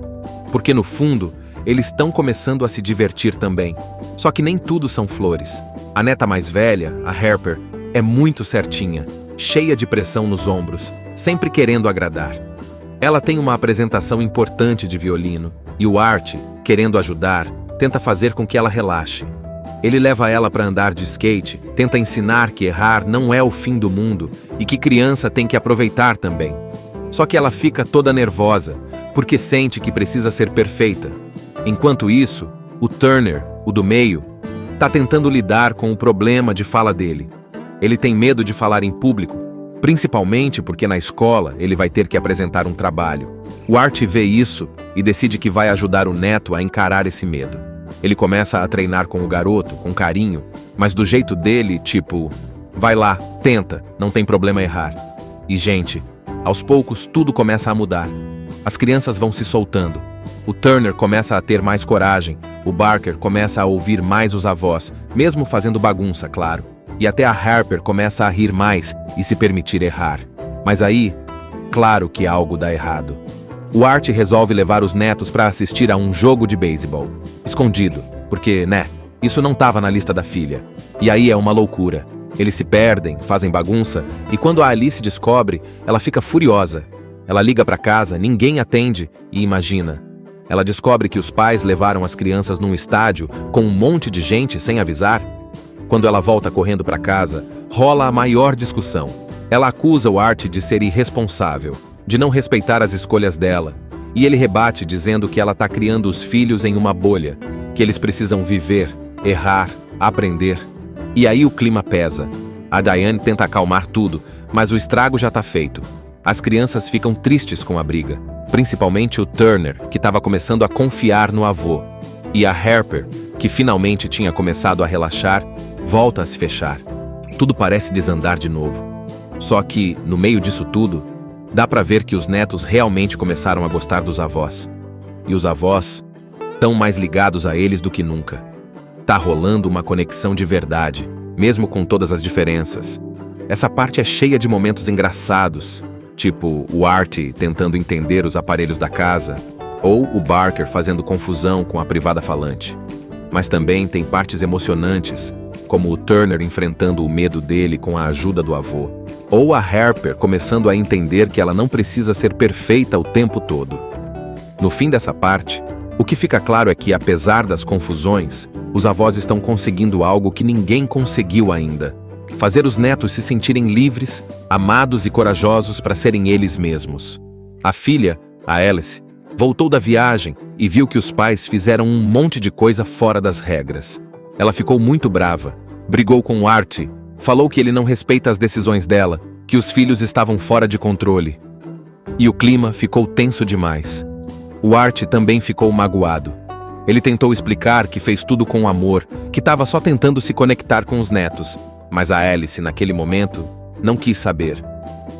Porque no fundo, eles estão começando a se divertir também. Só que nem tudo são flores. A neta mais velha, a Harper, é muito certinha, cheia de pressão nos ombros, sempre querendo agradar. Ela tem uma apresentação importante de violino, e o Art, querendo ajudar, tenta fazer com que ela relaxe. Ele leva ela para andar de skate, tenta ensinar que errar não é o fim do mundo e que criança tem que aproveitar também. Só que ela fica toda nervosa, porque sente que precisa ser perfeita. Enquanto isso, o Turner, o do meio, está tentando lidar com o problema de fala dele. Ele tem medo de falar em público, principalmente porque na escola ele vai ter que apresentar um trabalho. O Art vê isso e decide que vai ajudar o neto a encarar esse medo. Ele começa a treinar com o garoto, com carinho, mas do jeito dele, tipo, vai lá, tenta, não tem problema errar. E, gente, aos poucos tudo começa a mudar. As crianças vão se soltando. O Turner começa a ter mais coragem, o Barker começa a ouvir mais os avós, mesmo fazendo bagunça, claro. E até a Harper começa a rir mais e se permitir errar. Mas aí, claro que algo dá errado. O Art resolve levar os netos para assistir a um jogo de beisebol. Escondido, porque, né, isso não estava na lista da filha. E aí é uma loucura. Eles se perdem, fazem bagunça, e quando a Alice descobre, ela fica furiosa. Ela liga para casa, ninguém atende, e imagina. Ela descobre que os pais levaram as crianças num estádio com um monte de gente sem avisar. Quando ela volta correndo para casa, rola a maior discussão. Ela acusa o Art de ser irresponsável, de não respeitar as escolhas dela, e ele rebate dizendo que ela está criando os filhos em uma bolha, que eles precisam viver, errar, aprender. E aí o clima pesa. A Diane tenta acalmar tudo, mas o estrago já está feito. As crianças ficam tristes com a briga, principalmente o Turner, que estava começando a confiar no avô, e a Harper, que finalmente tinha começado a relaxar, volta a se fechar. Tudo parece desandar de novo. Só que, no meio disso tudo, dá pra ver que os netos realmente começaram a gostar dos avós. E os avós estão mais ligados a eles do que nunca. Tá rolando uma conexão de verdade, mesmo com todas as diferenças. Essa parte é cheia de momentos engraçados, tipo o Art tentando entender os aparelhos da casa, ou o Barker fazendo confusão com a privada falante. Mas também tem partes emocionantes, como o Turner enfrentando o medo dele com a ajuda do avô, ou a Harper começando a entender que ela não precisa ser perfeita o tempo todo. No fim dessa parte, o que fica claro é que, apesar das confusões, os avós estão conseguindo algo que ninguém conseguiu ainda: fazer os netos se sentirem livres, amados e corajosos para serem eles mesmos. A filha, a Alice, voltou da viagem e viu que os pais fizeram um monte de coisa fora das regras. Ela ficou muito brava, brigou com o Artie, falou que ele não respeita as decisões dela, que os filhos estavam fora de controle. E o clima ficou tenso demais. O Artie também ficou magoado. Ele tentou explicar que fez tudo com amor, que estava só tentando se conectar com os netos, mas a Alice, naquele momento, não quis saber.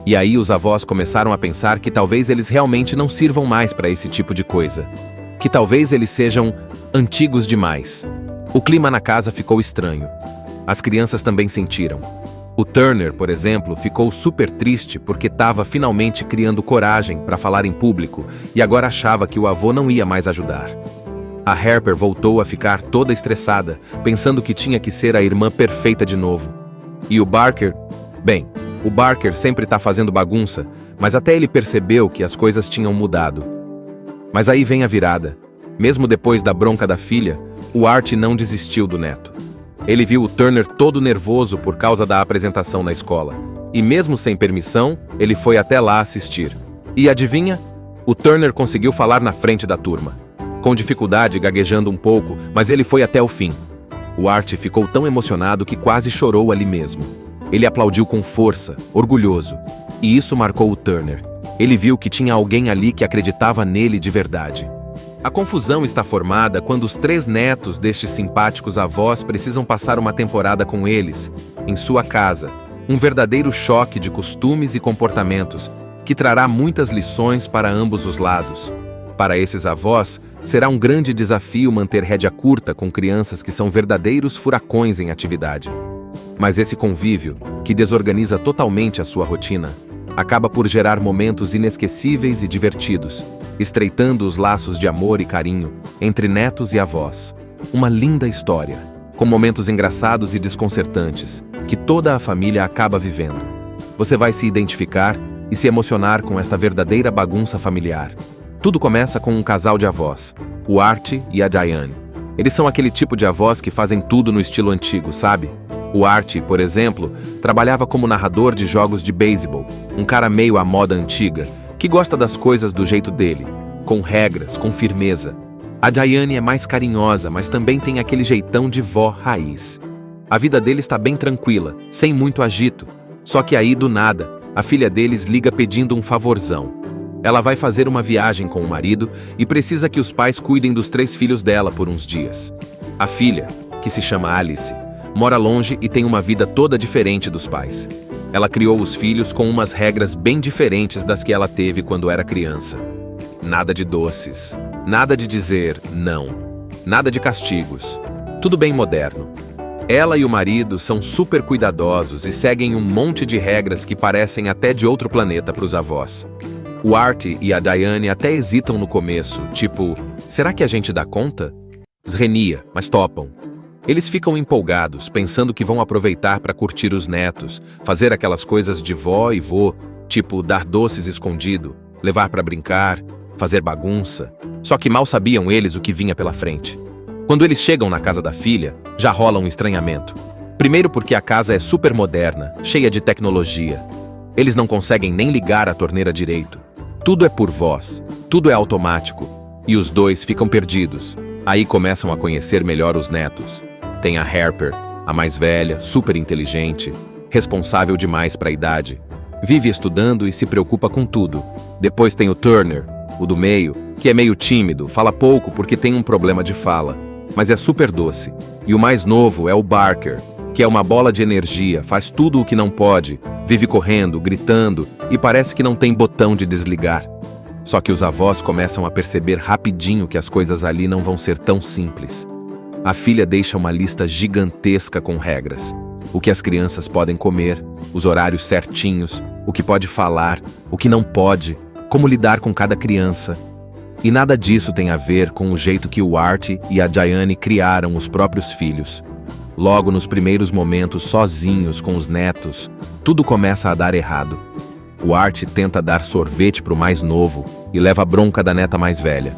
E aí os avós começaram a pensar que talvez eles realmente não sirvam mais para esse tipo de coisa. Que talvez eles sejam antigos demais. O clima na casa ficou estranho. As crianças também sentiram. O Turner, por exemplo, ficou super triste porque estava finalmente criando coragem para falar em público e agora achava que o avô não ia mais ajudar. A Harper voltou a ficar toda estressada, pensando que tinha que ser a irmã perfeita de novo. E o Barker? Bem, o Barker sempre está fazendo bagunça, mas até ele percebeu que as coisas tinham mudado. Mas aí vem a virada. Mesmo depois da bronca da filha, o Artie não desistiu do neto. Ele viu o Turner todo nervoso por causa da apresentação na escola. E mesmo sem permissão, ele foi até lá assistir. E adivinha? O Turner conseguiu falar na frente da turma. Com dificuldade, gaguejando um pouco, mas ele foi até o fim. O Artie ficou tão emocionado que quase chorou ali mesmo. Ele aplaudiu com força, orgulhoso. E isso marcou o Turner. Ele viu que tinha alguém ali que acreditava nele de verdade. A confusão está formada quando os 3 netos destes simpáticos avós precisam passar uma temporada com eles, em sua casa. Um verdadeiro choque de costumes e comportamentos, que trará muitas lições para ambos os lados. Para esses avós, será um grande desafio manter rédea curta com crianças que são verdadeiros furacões em atividade. Mas esse convívio, que desorganiza totalmente a sua rotina, acaba por gerar momentos inesquecíveis e divertidos, estreitando os laços de amor e carinho entre netos e avós. Uma linda história, com momentos engraçados e desconcertantes, que toda a família acaba vivendo. Você vai se identificar e se emocionar com esta verdadeira bagunça familiar. Tudo começa com um casal de avós, o Artie e a Diane. Eles são aquele tipo de avós que fazem tudo no estilo antigo, sabe? O Artie, por exemplo, trabalhava como narrador de jogos de beisebol, um cara meio à moda antiga, que gosta das coisas do jeito dele, com regras, com firmeza. A Diane é mais carinhosa, mas também tem aquele jeitão de vó raiz. A vida dele está bem tranquila, sem muito agito. Só que aí, do nada, a filha deles liga pedindo um favorzão. Ela vai fazer uma viagem com o marido e precisa que os pais cuidem dos 3 filhos dela por uns dias. A filha, que se chama Alice, mora longe e tem uma vida toda diferente dos pais. Ela criou os filhos com umas regras bem diferentes das que ela teve quando era criança. Nada de doces, nada de dizer não, nada de castigos. Tudo bem moderno. Ela e o marido são super cuidadosos e seguem um monte de regras que parecem até de outro planeta para os avós. O Artie e a Diane até hesitam no começo, tipo, será que a gente dá conta? Esrenia, mas topam. Eles ficam empolgados, pensando que vão aproveitar para curtir os netos, fazer aquelas coisas de vó e vô, tipo dar doces escondido, levar para brincar, fazer bagunça. Só que mal sabiam eles o que vinha pela frente. Quando eles chegam na casa da filha, já rola um estranhamento. Primeiro porque a casa é super moderna, cheia de tecnologia. Eles não conseguem nem ligar a torneira direito. Tudo é por voz, tudo é automático. E os dois ficam perdidos. Aí começam a conhecer melhor os netos. Tem a Harper, a mais velha, super inteligente, responsável demais para a idade. Vive estudando e se preocupa com tudo. Depois tem o Turner, o do meio, que é meio tímido, fala pouco porque tem um problema de fala, mas é super doce. E o mais novo é o Barker, que é uma bola de energia, faz tudo o que não pode, vive correndo, gritando e parece que não tem botão de desligar. Só que os avós começam a perceber rapidinho que as coisas ali não vão ser tão simples. A filha deixa uma lista gigantesca com regras. O que as crianças podem comer, os horários certinhos, o que pode falar, o que não pode, como lidar com cada criança. E nada disso tem a ver com o jeito que o Artie e a Diane criaram os próprios filhos. Logo nos primeiros momentos sozinhos com os netos, tudo começa a dar errado. O Artie tenta dar sorvete para o mais novo e leva a bronca da neta mais velha.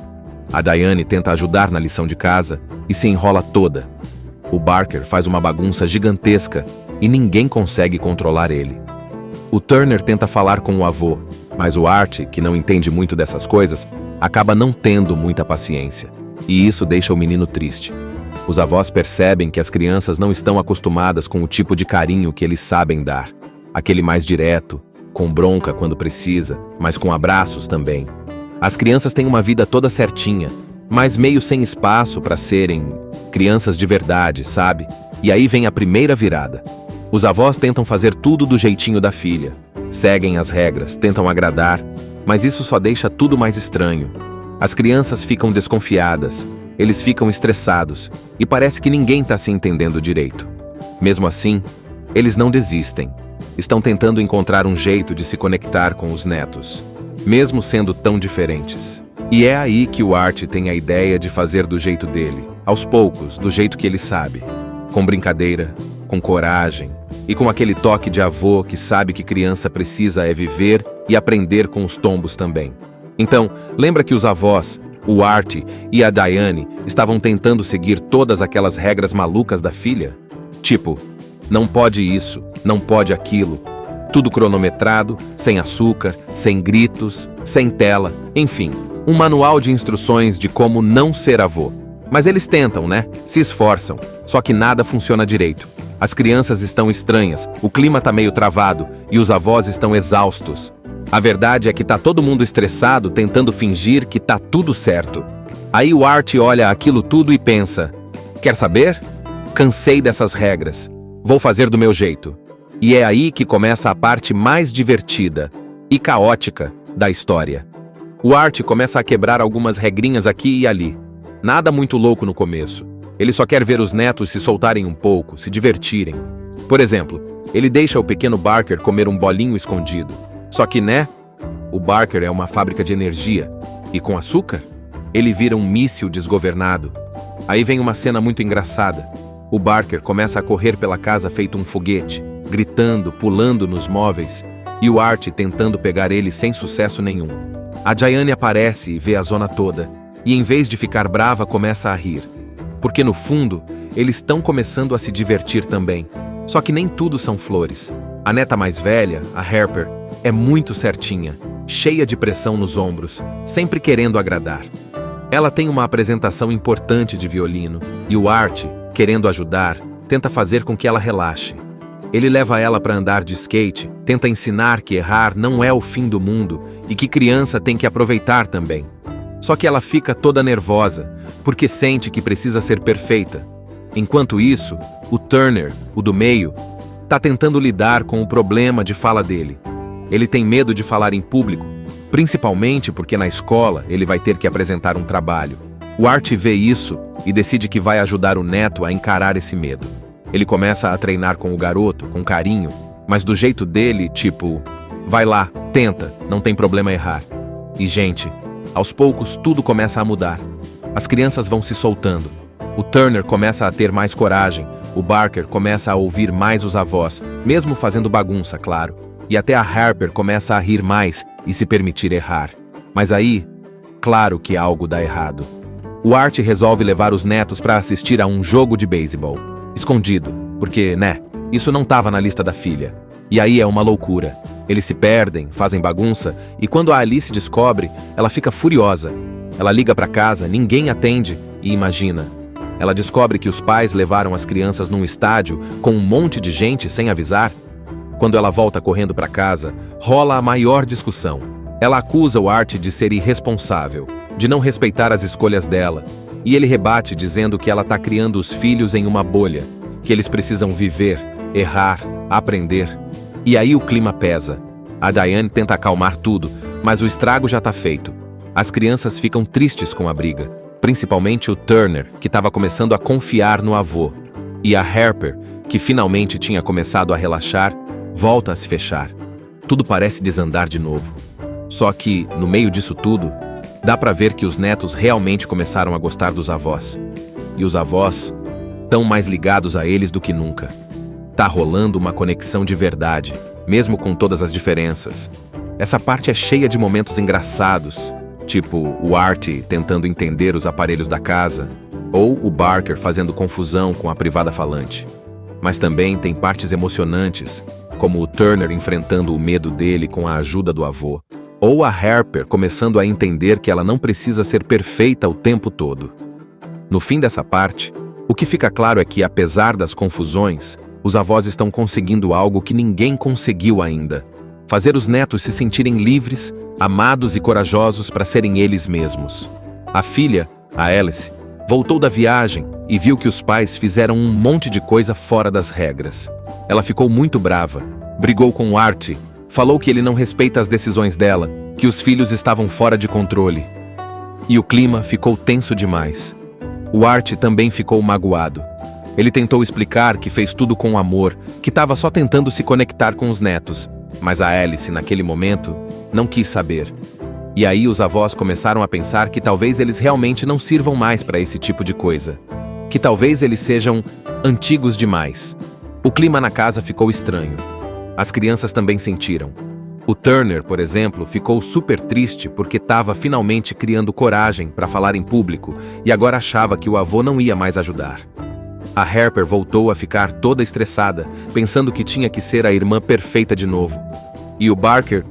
A Diane tenta ajudar na lição de casa e se enrola toda. O Barker faz uma bagunça gigantesca e ninguém consegue controlar ele. O Turner tenta falar com o avô, mas o Art, que não entende muito dessas coisas, acaba não tendo muita paciência, e isso deixa o menino triste. Os avós percebem que as crianças não estão acostumadas com o tipo de carinho que eles sabem dar. Aquele mais direto, com bronca quando precisa, mas com abraços também. As crianças têm uma vida toda certinha, mas meio sem espaço para serem crianças de verdade, sabe? E aí vem a primeira virada. Os avós tentam fazer tudo do jeitinho da filha. Seguem as regras, tentam agradar, mas isso só deixa tudo mais estranho. As crianças ficam desconfiadas, eles ficam estressados, e parece que ninguém está se entendendo direito. Mesmo assim, eles não desistem. Estão tentando encontrar um jeito de se conectar com os netos, mesmo sendo tão diferentes. E é aí que o Art tem a ideia de fazer do jeito dele, aos poucos, do jeito que ele sabe. Com brincadeira, com coragem e com aquele toque de avô que sabe que criança precisa é viver e aprender com os tombos também. Então, lembra que os avós, o Art e a Diane, estavam tentando seguir todas aquelas regras malucas da filha? Tipo, não pode isso, não pode aquilo. Tudo cronometrado, sem açúcar, sem gritos, sem tela, enfim, um manual de instruções de como não ser avô. Mas eles tentam, né? Se esforçam, só que nada funciona direito. As crianças estão estranhas, o clima tá meio travado e os avós estão exaustos. A verdade é que tá todo mundo estressado tentando fingir que tá tudo certo. Aí o Art olha aquilo tudo e pensa: quer saber? Cansei dessas regras. Vou fazer do meu jeito. E é aí que começa a parte mais divertida e caótica da história. O Art começa a quebrar algumas regrinhas aqui e ali. Nada muito louco no começo. Ele só quer ver os netos se soltarem um pouco, se divertirem. Por exemplo, ele deixa o pequeno Barker comer um bolinho escondido. Só que, né? O Barker é uma fábrica de energia. E com açúcar, ele vira um míssil desgovernado. Aí vem uma cena muito engraçada. O Barker começa a correr pela casa feito um foguete, gritando, pulando nos móveis, e o Art tentando pegar ele sem sucesso nenhum. A Diane aparece e vê a zona toda, e em vez de ficar brava, começa a rir. Porque no fundo, eles estão começando a se divertir também. Só que nem tudo são flores. A neta mais velha, a Harper, é muito certinha, cheia de pressão nos ombros, sempre querendo agradar. Ela tem uma apresentação importante de violino, e o Art, querendo ajudar, tenta fazer com que ela relaxe. Ele leva ela para andar de skate, tenta ensinar que errar não é o fim do mundo e que criança tem que aproveitar também. Só que ela fica toda nervosa, porque sente que precisa ser perfeita. Enquanto isso, o Turner, o do meio, tá tentando lidar com o problema de fala dele. Ele tem medo de falar em público, principalmente porque na escola ele vai ter que apresentar um trabalho. O Art vê isso e decide que vai ajudar o neto a encarar esse medo. Ele começa a treinar com o garoto, com carinho, mas do jeito dele, tipo, vai lá, tenta, não tem problema errar. E, gente, aos poucos tudo começa a mudar. As crianças vão se soltando. O Turner começa a ter mais coragem, o Barker começa a ouvir mais os avós, mesmo fazendo bagunça, claro. E até a Harper começa a rir mais e se permitir errar. Mas aí, claro que algo dá errado. O Art resolve levar os netos para assistir a um jogo de beisebol. Escondido, porque, né, isso não estava na lista da filha. E aí é uma loucura. Eles se perdem, fazem bagunça, e quando a Alice descobre, ela fica furiosa. Ela liga para casa, ninguém atende, e imagina. Ela descobre que os pais levaram as crianças num estádio com um monte de gente sem avisar. Quando ela volta correndo para casa, rola a maior discussão. Ela acusa o Art de ser irresponsável, de não respeitar as escolhas dela, e ele rebate dizendo que ela está criando os filhos em uma bolha, que eles precisam viver, errar, aprender. E aí o clima pesa. A Diane tenta acalmar tudo, mas o estrago já está feito. As crianças ficam tristes com a briga, principalmente o Turner, que estava começando a confiar no avô, e a Harper, que finalmente tinha começado a relaxar, volta a se fechar. Tudo parece desandar de novo. Só que, no meio disso tudo, dá pra ver que os netos realmente começaram a gostar dos avós. E os avós estão mais ligados a eles do que nunca. Tá rolando uma conexão de verdade, mesmo com todas as diferenças. Essa parte é cheia de momentos engraçados, tipo o Art tentando entender os aparelhos da casa, ou o Barker fazendo confusão com a privada falante. mas também tem partes emocionantes, como o Turner enfrentando o medo dele com a ajuda do avô, ou a Harper começando a entender que ela não precisa ser perfeita o tempo todo. No fim dessa parte, o que fica claro é que, apesar das confusões, os avós estão conseguindo algo que ninguém conseguiu ainda: fazer os netos se sentirem livres, amados e corajosos para serem eles mesmos. A filha, a Alice, voltou da viagem e viu que os pais fizeram um monte de coisa fora das regras. Ela ficou muito brava, brigou com o Art, falou que ele não respeita as decisões dela, que os filhos estavam fora de controle. E o clima ficou tenso demais. O Art também ficou magoado. Ele tentou explicar que fez tudo com amor, que estava só tentando se conectar com os netos, mas a Alice, naquele momento, não quis saber. E aí os avós começaram a pensar que talvez eles realmente não sirvam mais para esse tipo de coisa. Que talvez eles sejam antigos demais. O clima na casa ficou estranho. As crianças também sentiram. O Turner, por exemplo, ficou super triste porque estava finalmente criando coragem para falar em público e agora achava que o avô não ia mais ajudar. A Harper voltou a ficar toda estressada, pensando que tinha que ser a irmã perfeita de novo. E o Barker?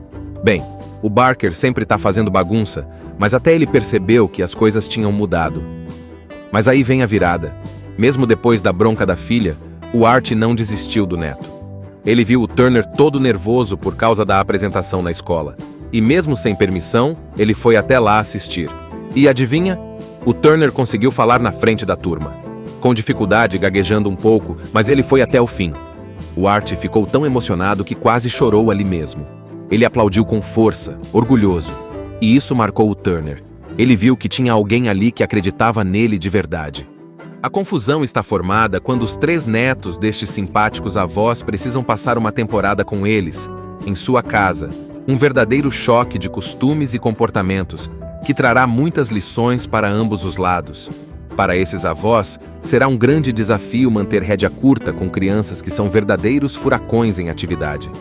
Bem, o Barker sempre está fazendo bagunça, mas até ele percebeu que as coisas tinham mudado. Mas aí vem a virada. Mesmo depois da bronca da filha, o Art não desistiu do neto. Ele viu o Turner todo nervoso por causa da apresentação na escola. E mesmo sem permissão, ele foi até lá assistir. E adivinha? O Turner conseguiu falar na frente da turma. Com dificuldade, gaguejando um pouco, mas ele foi até o fim. O Art ficou tão emocionado que quase chorou ali mesmo. Ele aplaudiu com força, orgulhoso. E isso marcou o Turner. Ele viu que tinha alguém ali que acreditava nele de verdade. A confusão está formada quando os 3 netos destes simpáticos avós precisam passar uma temporada com eles, em sua casa. Um verdadeiro choque de costumes e comportamentos, que trará muitas lições para ambos os lados. Para esses avós, será um grande desafio manter rédea curta com crianças que são verdadeiros furacões em atividade.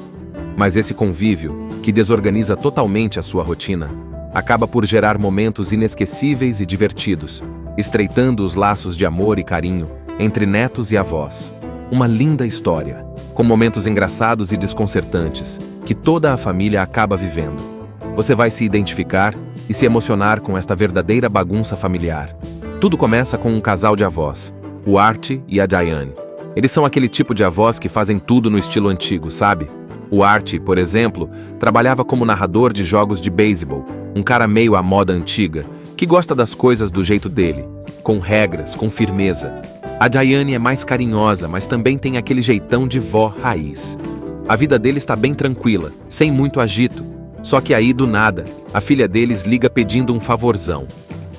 Mas esse convívio, que desorganiza totalmente a sua rotina, acaba por gerar momentos inesquecíveis e divertidos, estreitando os laços de amor e carinho entre netos e avós. Uma linda história, com momentos engraçados e desconcertantes, que toda a família acaba vivendo. Você vai se identificar e se emocionar com esta verdadeira bagunça familiar. Tudo começa com um casal de avós, o Art e a Diane. Eles são aquele tipo de avós que fazem tudo no estilo antigo, sabe? O Art, por exemplo, trabalhava como narrador de jogos de beisebol, um cara meio à moda antiga, que gosta das coisas do jeito dele, com regras, com firmeza. A Diane é mais carinhosa, mas também tem aquele jeitão de vó raiz. A vida dele está bem tranquila, sem muito agito. Só que aí, do nada, a filha deles liga pedindo um favorzão.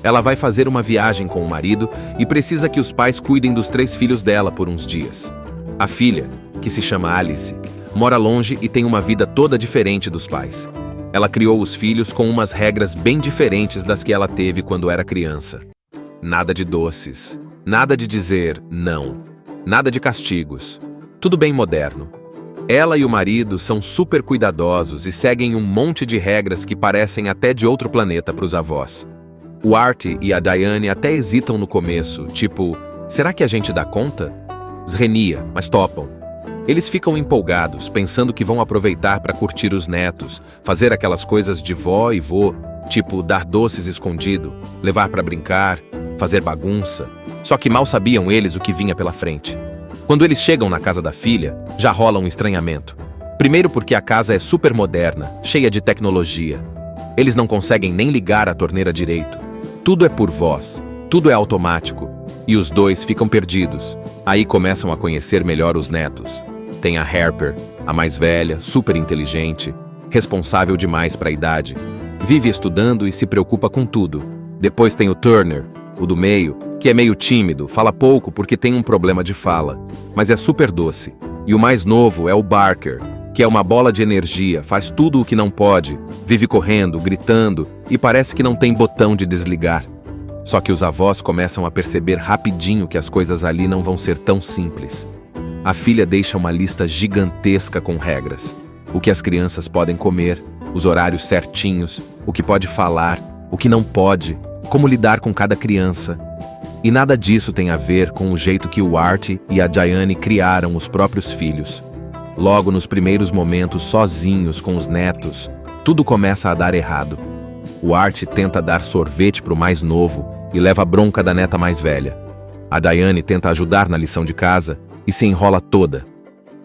Ela vai fazer uma viagem com o marido e precisa que os pais cuidem dos 3 filhos dela por uns dias. A filha, que se chama Alice, mora longe e tem uma vida toda diferente dos pais. Ela criou os filhos com umas regras bem diferentes das que ela teve quando era criança. Nada de doces, nada de dizer não, nada de castigos. Tudo bem moderno. Ela e o marido são super cuidadosos e seguem um monte de regras que parecem até de outro planeta para os avós. O Art e a Diane até hesitam no começo, tipo, será que a gente dá conta? Zrenia, mas topam. Eles ficam empolgados, pensando que vão aproveitar para curtir os netos, fazer aquelas coisas de vó e vô, tipo dar doces escondido, levar para brincar, fazer bagunça. Só que mal sabiam eles o que vinha pela frente. Quando eles chegam na casa da filha, já rola um estranhamento. Primeiro porque a casa é super moderna, cheia de tecnologia. Eles não conseguem nem ligar a torneira direito. Tudo é por voz, tudo é automático. E os dois ficam perdidos. Aí começam a conhecer melhor os netos. Tem a Harper, a mais velha, super inteligente, responsável demais para a idade. Vive estudando e se preocupa com tudo. Depois tem o Turner, o do meio, que é meio tímido, fala pouco porque tem um problema de fala, mas é super doce. E o mais novo é o Barker, que é uma bola de energia, faz tudo o que não pode, vive correndo, gritando e parece que não tem botão de desligar. Só que os avós começam a perceber rapidinho que as coisas ali não vão ser tão simples. A filha deixa uma lista gigantesca com regras. O que as crianças podem comer, os horários certinhos, o que pode falar, o que não pode, como lidar com cada criança. E nada disso tem a ver com o jeito que o Art e a Diane criaram os próprios filhos. Logo nos primeiros momentos sozinhos com os netos, tudo começa a dar errado. O Art tenta dar sorvete pro mais novo e leva a bronca da neta mais velha. A Diane tenta ajudar na lição de casa e se enrola toda.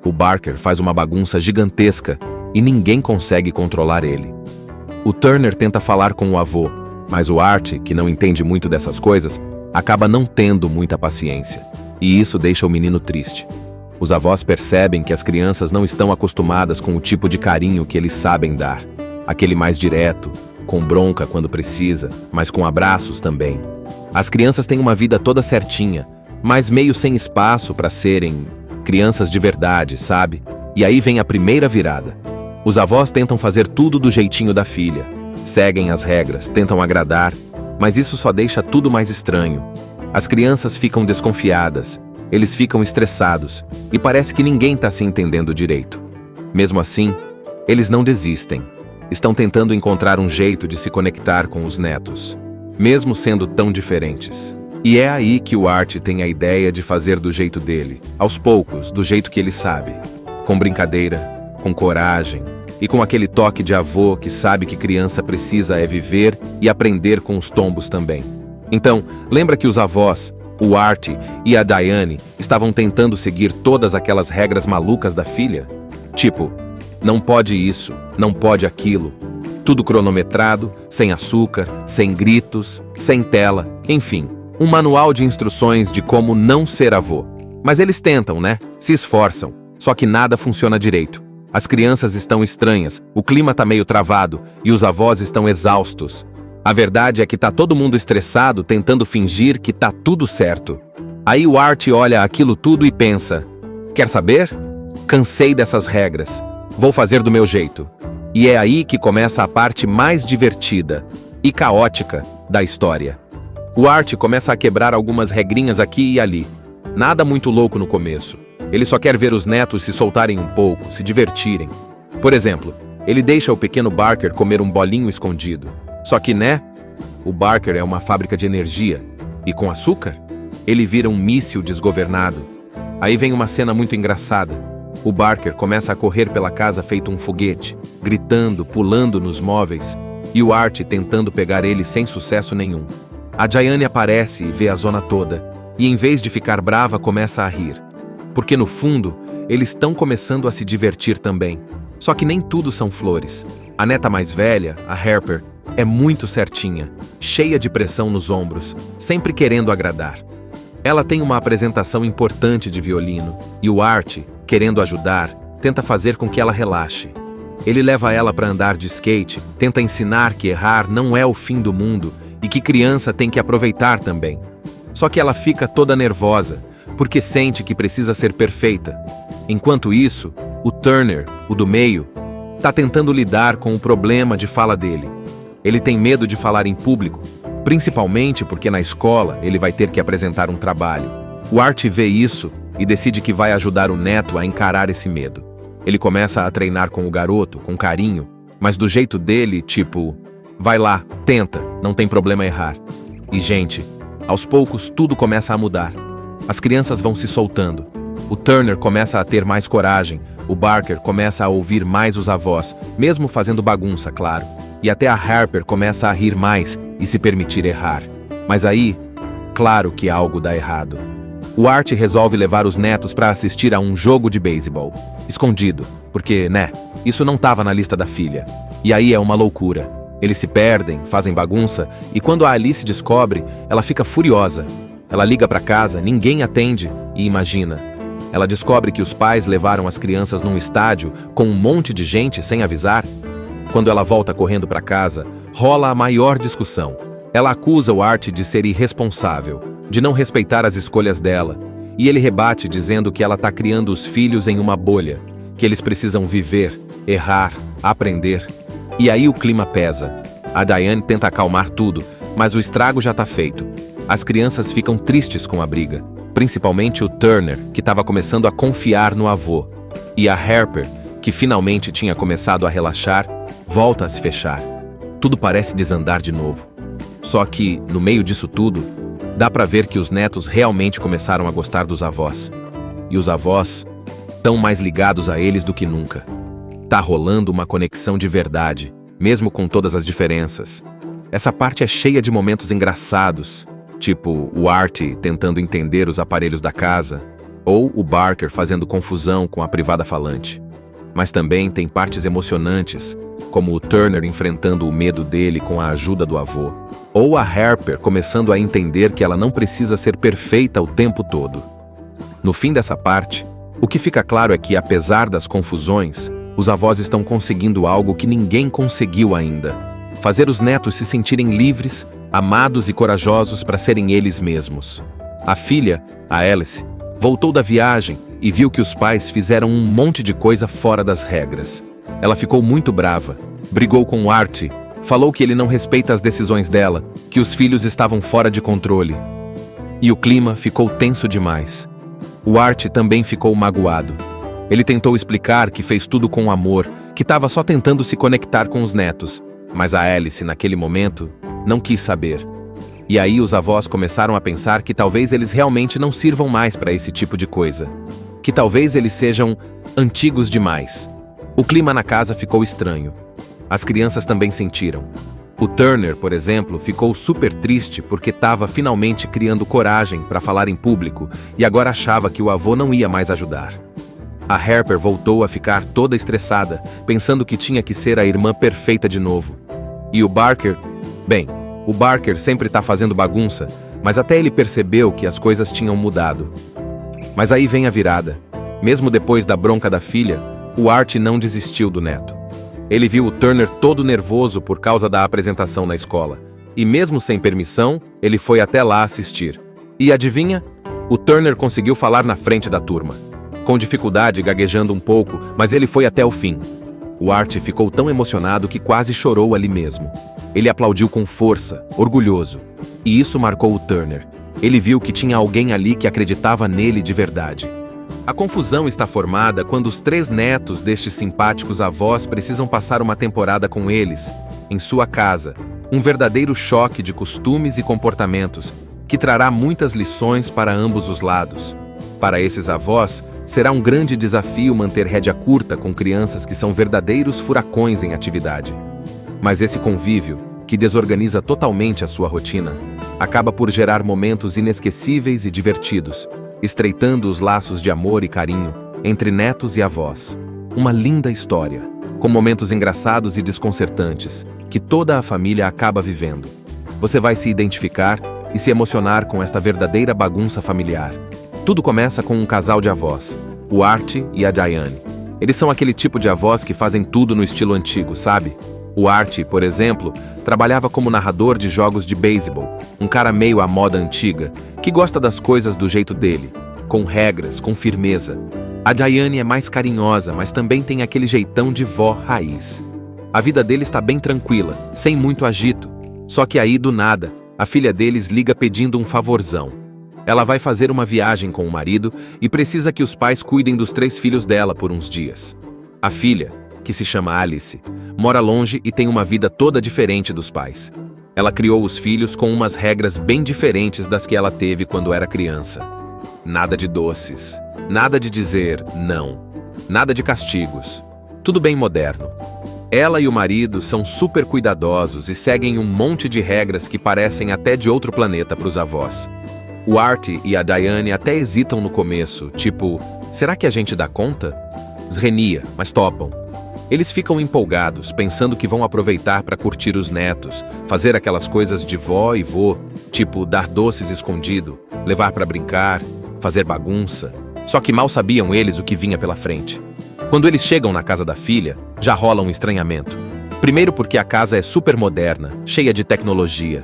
O Barker faz uma bagunça gigantesca e ninguém consegue controlar ele. O Turner tenta falar com o avô, mas o Art, que não entende muito dessas coisas, acaba não tendo muita paciência. E isso deixa o menino triste. Os avós percebem que as crianças não estão acostumadas com o tipo de carinho que eles sabem dar. Aquele mais direto, com bronca quando precisa, mas com abraços também. As crianças têm uma vida toda certinha, mas meio sem espaço para serem crianças de verdade, sabe? E aí vem a primeira virada. Os avós tentam fazer tudo do jeitinho da filha. Seguem as regras, tentam agradar, mas isso só deixa tudo mais estranho. As crianças ficam desconfiadas, eles ficam estressados, e parece que ninguém está se entendendo direito. Mesmo assim, eles não desistem. Estão tentando encontrar um jeito de se conectar com os netos, mesmo sendo tão diferentes. E é aí que o Art tem a ideia de fazer do jeito dele, aos poucos, do jeito que ele sabe. Com brincadeira, com coragem e com aquele toque de avô que sabe que criança precisa é viver e aprender com os tombos também. Então, lembra que os avós, o Art e a Diane, estavam tentando seguir todas aquelas regras malucas da filha? Tipo, não pode isso, não pode aquilo. Tudo cronometrado, sem açúcar, sem gritos, sem tela, enfim. Um manual de instruções de como não ser avô. Mas eles tentam, né? Se esforçam. Só que nada funciona direito. As crianças estão estranhas, o clima tá meio travado e os avós estão exaustos. A verdade é que tá todo mundo estressado tentando fingir que tá tudo certo. Aí o Art olha aquilo tudo e pensa: quer saber? Cansei dessas regras. Vou fazer do meu jeito. E é aí que começa a parte mais divertida e caótica da história. O Art começa a quebrar algumas regrinhas aqui e ali. Nada muito louco no começo. Ele só quer ver os netos se soltarem um pouco, se divertirem. Por exemplo, ele deixa o pequeno Barker comer um bolinho escondido. Só que, né? O Barker é uma fábrica de energia. E com açúcar, ele vira um míssil desgovernado. Aí vem uma cena muito engraçada. O Barker começa a correr pela casa feito um foguete, gritando, pulando nos móveis, e o Art tentando pegar ele sem sucesso nenhum. A Diane aparece e vê a zona toda, e em vez de ficar brava, começa a rir. Porque no fundo, eles estão começando a se divertir também. Só que nem tudo são flores. A neta mais velha, a Harper, é muito certinha, cheia de pressão nos ombros, sempre querendo agradar. Ela tem uma apresentação importante de violino, e o Art, querendo ajudar, tenta fazer com que ela relaxe. Ele leva ela para andar de skate, tenta ensinar que errar não é o fim do mundo e que criança tem que aproveitar também. Só que ela fica toda nervosa, porque sente que precisa ser perfeita. Enquanto isso, o Turner, o do meio, está tentando lidar com o problema de fala dele. Ele tem medo de falar em público, principalmente porque na escola ele vai ter que apresentar um trabalho. O Art vê isso e decide que vai ajudar o neto a encarar esse medo. Ele começa a treinar com o garoto, com carinho, mas do jeito dele, tipo, vai lá, tenta, não tem problema errar. E, gente, aos poucos tudo começa a mudar. As crianças vão se soltando. O Turner começa a ter mais coragem, o Barker começa a ouvir mais os avós, mesmo fazendo bagunça, claro. E até a Harper começa a rir mais e se permitir errar. Mas aí, claro que algo dá errado. O Art resolve levar os netos para assistir a um jogo de beisebol, escondido, porque, né, isso não estava na lista da filha. E aí é uma loucura. Eles se perdem, fazem bagunça, e quando a Alice descobre, ela fica furiosa. Ela liga para casa, ninguém atende, e imagina. Ela descobre que os pais levaram as crianças num estádio com um monte de gente sem avisar. Quando ela volta correndo para casa, rola a maior discussão. Ela acusa o Art de ser irresponsável, de não respeitar as escolhas dela, e ele rebate dizendo que ela está criando os filhos em uma bolha, que eles precisam viver, errar, aprender. E aí o clima pesa. A Diane tenta acalmar tudo, mas o estrago já está feito. As crianças ficam tristes com a briga, principalmente o Turner, que estava começando a confiar no avô, e a Harper, que finalmente tinha começado a relaxar, volta a se fechar. Tudo parece desandar de novo. Só que, no meio disso tudo, Dá pra ver que os netos realmente começaram a gostar dos avós. E os avós estão mais ligados a eles do que nunca. Tá rolando uma conexão de verdade, mesmo com todas as diferenças. Essa parte é cheia de momentos engraçados, tipo o Artie tentando entender os aparelhos da casa, ou o Barker fazendo confusão com a privada falante. Mas também tem partes emocionantes, como o Turner enfrentando o medo dele com a ajuda do avô, ou a Harper começando a entender que ela não precisa ser perfeita o tempo todo. No fim dessa parte, o que fica claro é que, apesar das confusões, os avós estão conseguindo algo que ninguém conseguiu ainda: fazer os netos se sentirem livres, amados e corajosos para serem eles mesmos. A filha, a Alice, voltou da viagem e viu que os pais fizeram um monte de coisa fora das regras. Ela ficou muito brava, brigou com o Artie, falou que ele não respeita as decisões dela, que os filhos estavam fora de controle. E o clima ficou tenso demais. O Artie também ficou magoado. Ele tentou explicar que fez tudo com amor, que estava só tentando se conectar com os netos, mas a Alice, naquele momento, não quis saber. E aí os avós começaram a pensar que talvez eles realmente não sirvam mais para esse tipo de coisa. Que talvez eles sejam antigos demais. O clima na casa ficou estranho. As crianças também sentiram. O Turner, por exemplo, ficou super triste porque estava finalmente criando coragem para falar em público e agora achava que o avô não ia mais ajudar. A Harper voltou a ficar toda estressada, pensando que tinha que ser a irmã perfeita de novo. E o Barker? Bem, o Barker sempre tá fazendo bagunça, mas até ele percebeu que as coisas tinham mudado. Mas aí vem a virada. Mesmo depois da bronca da filha, o Artie não desistiu do neto. Ele viu o Turner todo nervoso por causa da apresentação na escola. E mesmo sem permissão, ele foi até lá assistir. E adivinha? O Turner conseguiu falar na frente da turma. Com dificuldade, gaguejando um pouco, mas ele foi até o fim. O Artie ficou tão emocionado que quase chorou ali mesmo. Ele aplaudiu com força, orgulhoso. E isso marcou o Turner. Ele viu que tinha alguém ali que acreditava nele de verdade. A confusão está formada quando os 3 netos destes simpáticos avós precisam passar uma temporada com eles, em sua casa. Um verdadeiro choque de costumes e comportamentos, que trará muitas lições para ambos os lados. Para esses avós, será um grande desafio manter rédea curta com crianças que são verdadeiros furacões em atividade. Mas esse convívio, que desorganiza totalmente a sua rotina, acaba por gerar momentos inesquecíveis e divertidos, estreitando os laços de amor e carinho entre netos e avós. Uma linda história, com momentos engraçados e desconcertantes, que toda a família acaba vivendo. Você vai se identificar e se emocionar com esta verdadeira bagunça familiar. Tudo começa com um casal de avós, o Artie e a Diane. Eles são aquele tipo de avós que fazem tudo no estilo antigo, sabe? O Artie, por exemplo, trabalhava como narrador de jogos de beisebol, um cara meio à moda antiga, que gosta das coisas do jeito dele, com regras, com firmeza. A Diane é mais carinhosa, mas também tem aquele jeitão de vó raiz. A vida dele está bem tranquila, sem muito agito. Só que aí, do nada, a filha deles liga pedindo um favorzão. Ela vai fazer uma viagem com o marido e precisa que os pais cuidem dos 3 filhos dela por uns dias. A filha, que se chama Alice, mora longe e tem uma vida toda diferente dos pais. Ela criou os filhos com umas regras bem diferentes das que ela teve quando era criança. Nada de doces, nada de dizer não, nada de castigos. Tudo bem moderno. Ela e o marido são super cuidadosos e seguem um monte de regras que parecem até de outro planeta para os avós. O Artie e a Diane até hesitam no começo, tipo, será que a gente dá conta? Zrenia, mas topam. Eles ficam empolgados, pensando que vão aproveitar para curtir os netos, fazer aquelas coisas de vó e vô, tipo dar doces escondido, levar para brincar, fazer bagunça. Só que mal sabiam eles o que vinha pela frente. Quando eles chegam na casa da filha, já rola um estranhamento. Primeiro porque a casa é super moderna, cheia de tecnologia.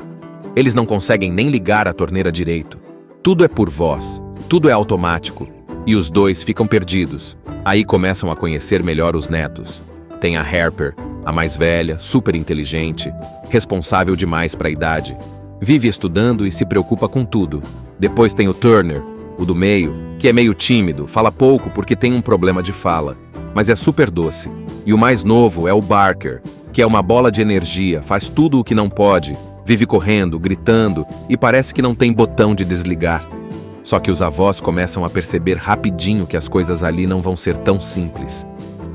Eles não conseguem nem ligar a torneira direito. Tudo é por voz, tudo é automático. E os dois ficam perdidos. Aí começam a conhecer melhor os netos. Tem a Harper, a mais velha, super inteligente, responsável demais para a idade. Vive estudando e se preocupa com tudo. Depois tem o Turner, o do meio, que é meio tímido, fala pouco porque tem um problema de fala, mas é super doce. E o mais novo é o Barker, que é uma bola de energia, faz tudo o que não pode, Vive correndo, gritando e parece que não tem botão de desligar. Só que os avós começam a perceber rapidinho que as coisas ali não vão ser tão simples.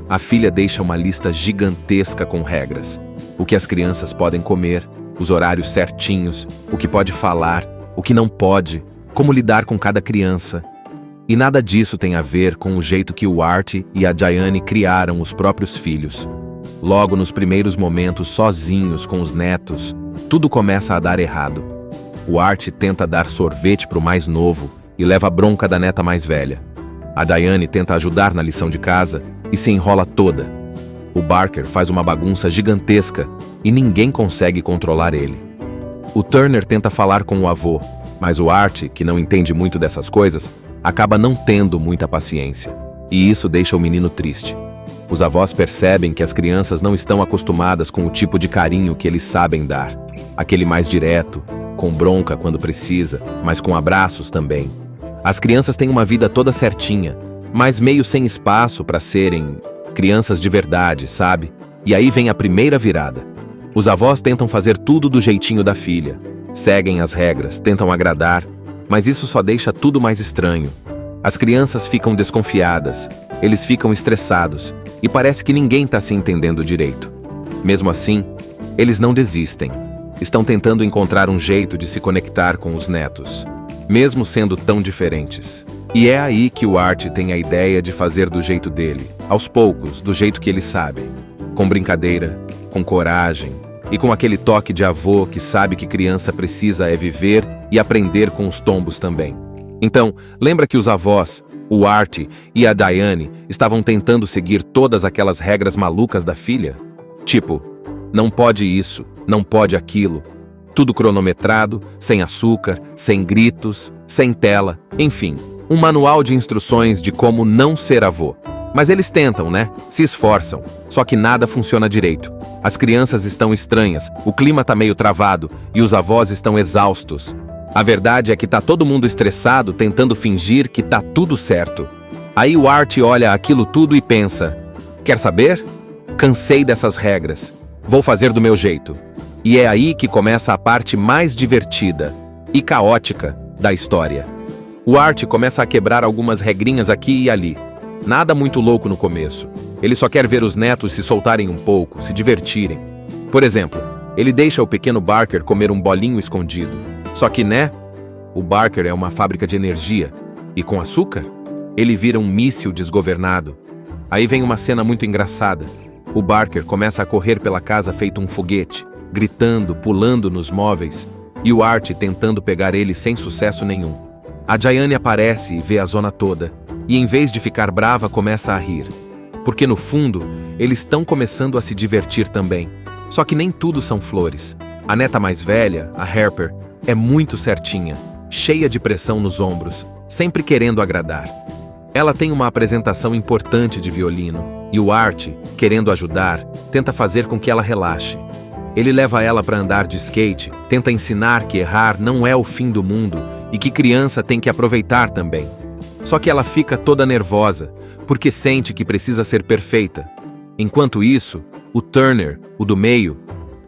A filha deixa uma lista gigantesca com regras. O que as crianças podem comer, os horários certinhos, o que pode falar, o que não pode, como lidar com cada criança. E nada disso tem a ver com o jeito que o Art e a Diane criaram os próprios filhos. Logo nos primeiros momentos sozinhos com os netos, tudo começa a dar errado. O Art tenta dar sorvete para o mais novo e leva a bronca da neta mais velha. A Diane tenta ajudar na lição de casa e se enrola toda. O Barker faz uma bagunça gigantesca e ninguém consegue controlar ele. O Turner tenta falar com o avô, mas o Art, que não entende muito dessas coisas, acaba não tendo muita paciência. E isso deixa o menino triste. Os avós percebem que as crianças não estão acostumadas com o tipo de carinho que eles sabem dar. Aquele mais direto, com bronca quando precisa, mas com abraços também. As crianças têm uma vida toda certinha, mas meio sem espaço para serem crianças de verdade, sabe? E aí vem a primeira virada. Os avós tentam fazer tudo do jeitinho da filha. Seguem as regras, tentam agradar, mas isso só deixa tudo mais estranho. As crianças ficam desconfiadas, eles ficam estressados, e parece que ninguém está se entendendo direito. Mesmo assim, eles não desistem. Estão tentando encontrar um jeito de se conectar com os netos, mesmo sendo tão diferentes. E é aí que o Art tem a ideia de fazer do jeito dele, aos poucos, do jeito que ele sabe. Com brincadeira, com coragem e com aquele toque de avô que sabe que criança precisa é viver e aprender com os tombos também. Então, lembra que os avós, o Art e a Diane, estavam tentando seguir todas aquelas regras malucas da filha? Tipo, não pode isso, não pode aquilo. Tudo cronometrado, sem açúcar, sem gritos, sem tela, enfim, um manual de instruções de como não ser avô. Mas eles tentam, né? Se esforçam. Só que nada funciona direito. As crianças estão estranhas, o clima tá meio travado e os avós estão exaustos. A verdade é que tá todo mundo estressado tentando fingir que tá tudo certo. Aí o Art olha aquilo tudo e pensa: quer saber? Cansei dessas regras. Vou fazer do meu jeito. E é aí que começa a parte mais divertida e caótica da história. O Art começa a quebrar algumas regrinhas aqui e ali. Nada muito louco no começo. Ele só quer ver os netos se soltarem um pouco, se divertirem. Por exemplo, ele deixa o pequeno Barker comer um bolinho escondido. Só que, né? O Barker é uma fábrica de energia. E com açúcar, ele vira um míssil desgovernado. Aí vem uma cena muito engraçada. O Barker começa a correr pela casa feito um foguete, gritando, pulando nos móveis, e o Art tentando pegar ele sem sucesso nenhum. A Diane aparece e vê a zona toda, e em vez de ficar brava, começa a rir. Porque no fundo, eles estão começando a se divertir também. Só que nem tudo são flores. A neta mais velha, a Harper, é muito certinha, cheia de pressão nos ombros, sempre querendo agradar. Ela tem uma apresentação importante de violino, e o Art, querendo ajudar, tenta fazer com que ela relaxe. Ele leva ela para andar de skate, tenta ensinar que errar não é o fim do mundo e que criança tem que aproveitar também. Só que ela fica toda nervosa, porque sente que precisa ser perfeita. Enquanto isso, o Turner, o do meio,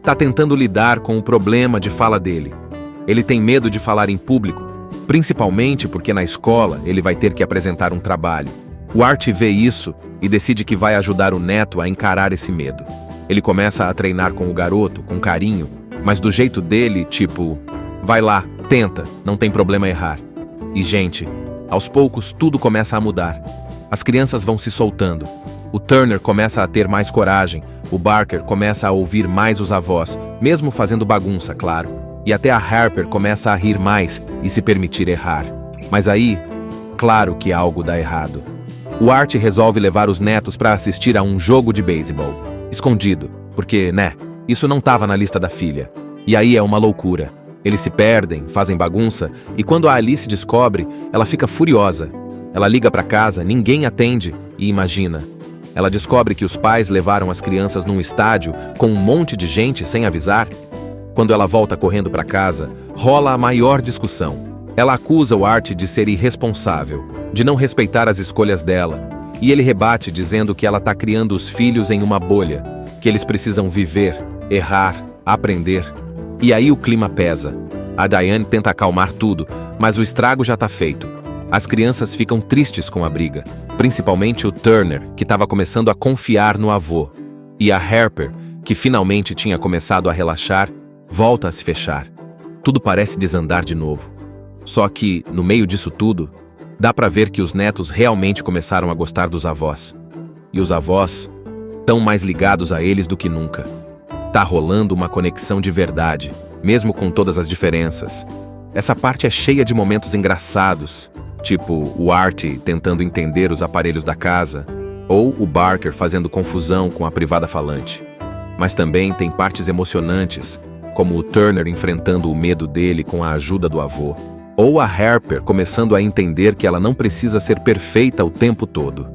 tá tentando lidar com o problema de fala dele. Ele tem medo de falar em público, principalmente porque na escola ele vai ter que apresentar um trabalho. O Art vê isso e decide que vai ajudar o neto a encarar esse medo. Ele começa a treinar com o garoto, com carinho, mas do jeito dele, tipo, vai lá, tenta, não tem problema errar. E, gente, aos poucos tudo começa a mudar. As crianças vão se soltando. O Turner começa a ter mais coragem, o Barker começa a ouvir mais os avós, mesmo fazendo bagunça, claro. E até a Harper começa a rir mais e se permitir errar. Mas aí, claro que algo dá errado. O Art resolve levar os netos para assistir a um jogo de beisebol. Escondido, porque, né, isso não estava na lista da filha. E aí é uma loucura. Eles se perdem, fazem bagunça, e quando a Alice descobre, ela fica furiosa. Ela liga para casa, ninguém atende, e imagina. Ela descobre que os pais levaram as crianças num estádio com um monte de gente sem avisar. Quando ela volta correndo para casa, rola a maior discussão. Ela acusa o Art de ser irresponsável, de não respeitar as escolhas dela. E ele rebate dizendo que ela está criando os filhos em uma bolha, que eles precisam viver, errar, aprender. E aí o clima pesa. A Diane tenta acalmar tudo, mas o estrago já tá feito. As crianças ficam tristes com a briga, principalmente o Turner, que estava começando a confiar no avô. E a Harper, que finalmente tinha começado a relaxar, volta a se fechar. Tudo parece desandar de novo. Só que, no meio disso tudo, dá pra ver que os netos realmente começaram a gostar dos avós. E os avós estão mais ligados a eles do que nunca. Tá rolando uma conexão de verdade, mesmo com todas as diferenças. Essa parte é cheia de momentos engraçados, tipo o Artie tentando entender os aparelhos da casa, ou o Barker fazendo confusão com a privada falante. Mas também tem partes emocionantes, como o Turner enfrentando o medo dele com a ajuda do avô, ou a Harper começando a entender que ela não precisa ser perfeita o tempo todo.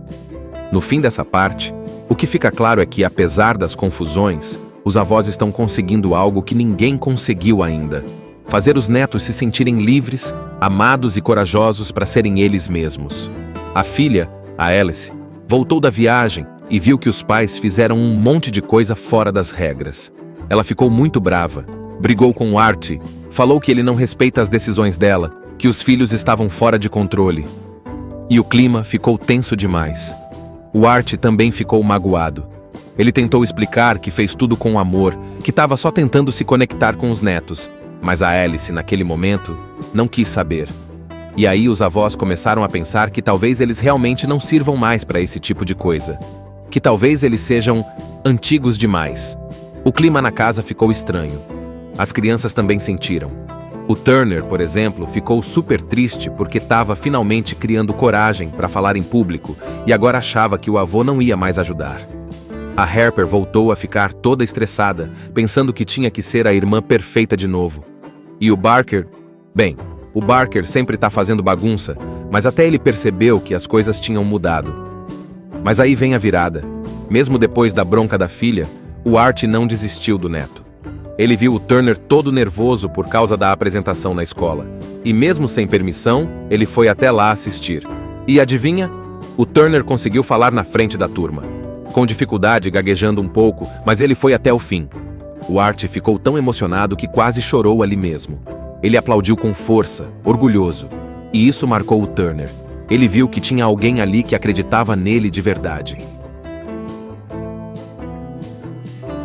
No fim dessa parte, o que fica claro é que, apesar das confusões, os avós estão conseguindo algo que ninguém conseguiu ainda: fazer os netos se sentirem livres, amados e corajosos para serem eles mesmos. A filha, a Alice, voltou da viagem e viu que os pais fizeram um monte de coisa fora das regras. Ela ficou muito brava, brigou com o Artie, falou que ele não respeita as decisões dela, que os filhos estavam fora de controle. E o clima ficou tenso demais. O Artie também ficou magoado. Ele tentou explicar que fez tudo com amor, que estava só tentando se conectar com os netos, mas a Alice, naquele momento, não quis saber. E aí os avós começaram a pensar que talvez eles realmente não sirvam mais para esse tipo de coisa. Que talvez eles sejam antigos demais. O clima na casa ficou estranho. As crianças também sentiram. O Turner, por exemplo, ficou super triste porque estava finalmente criando coragem para falar em público e agora achava que o avô não ia mais ajudar. A Harper voltou a ficar toda estressada, pensando que tinha que ser a irmã perfeita de novo. E o Barker? Bem, o Barker sempre tá fazendo bagunça, mas até ele percebeu que as coisas tinham mudado. Mas aí vem a virada. Mesmo depois da bronca da filha, o Artie não desistiu do neto. Ele viu o Turner todo nervoso por causa da apresentação na escola. E mesmo sem permissão, ele foi até lá assistir. E adivinha? O Turner conseguiu falar na frente da turma. Com dificuldade, gaguejando um pouco, mas ele foi até o fim. O Artie ficou tão emocionado que quase chorou ali mesmo. Ele aplaudiu com força, orgulhoso. E isso marcou o Turner. Ele viu que tinha alguém ali que acreditava nele de verdade.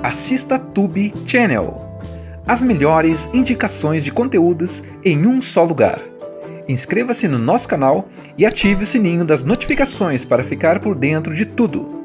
Assista Tube Channel. As melhores indicações de conteúdos em um só lugar. Inscreva-se no nosso canal e ative o sininho das notificações para ficar por dentro de tudo.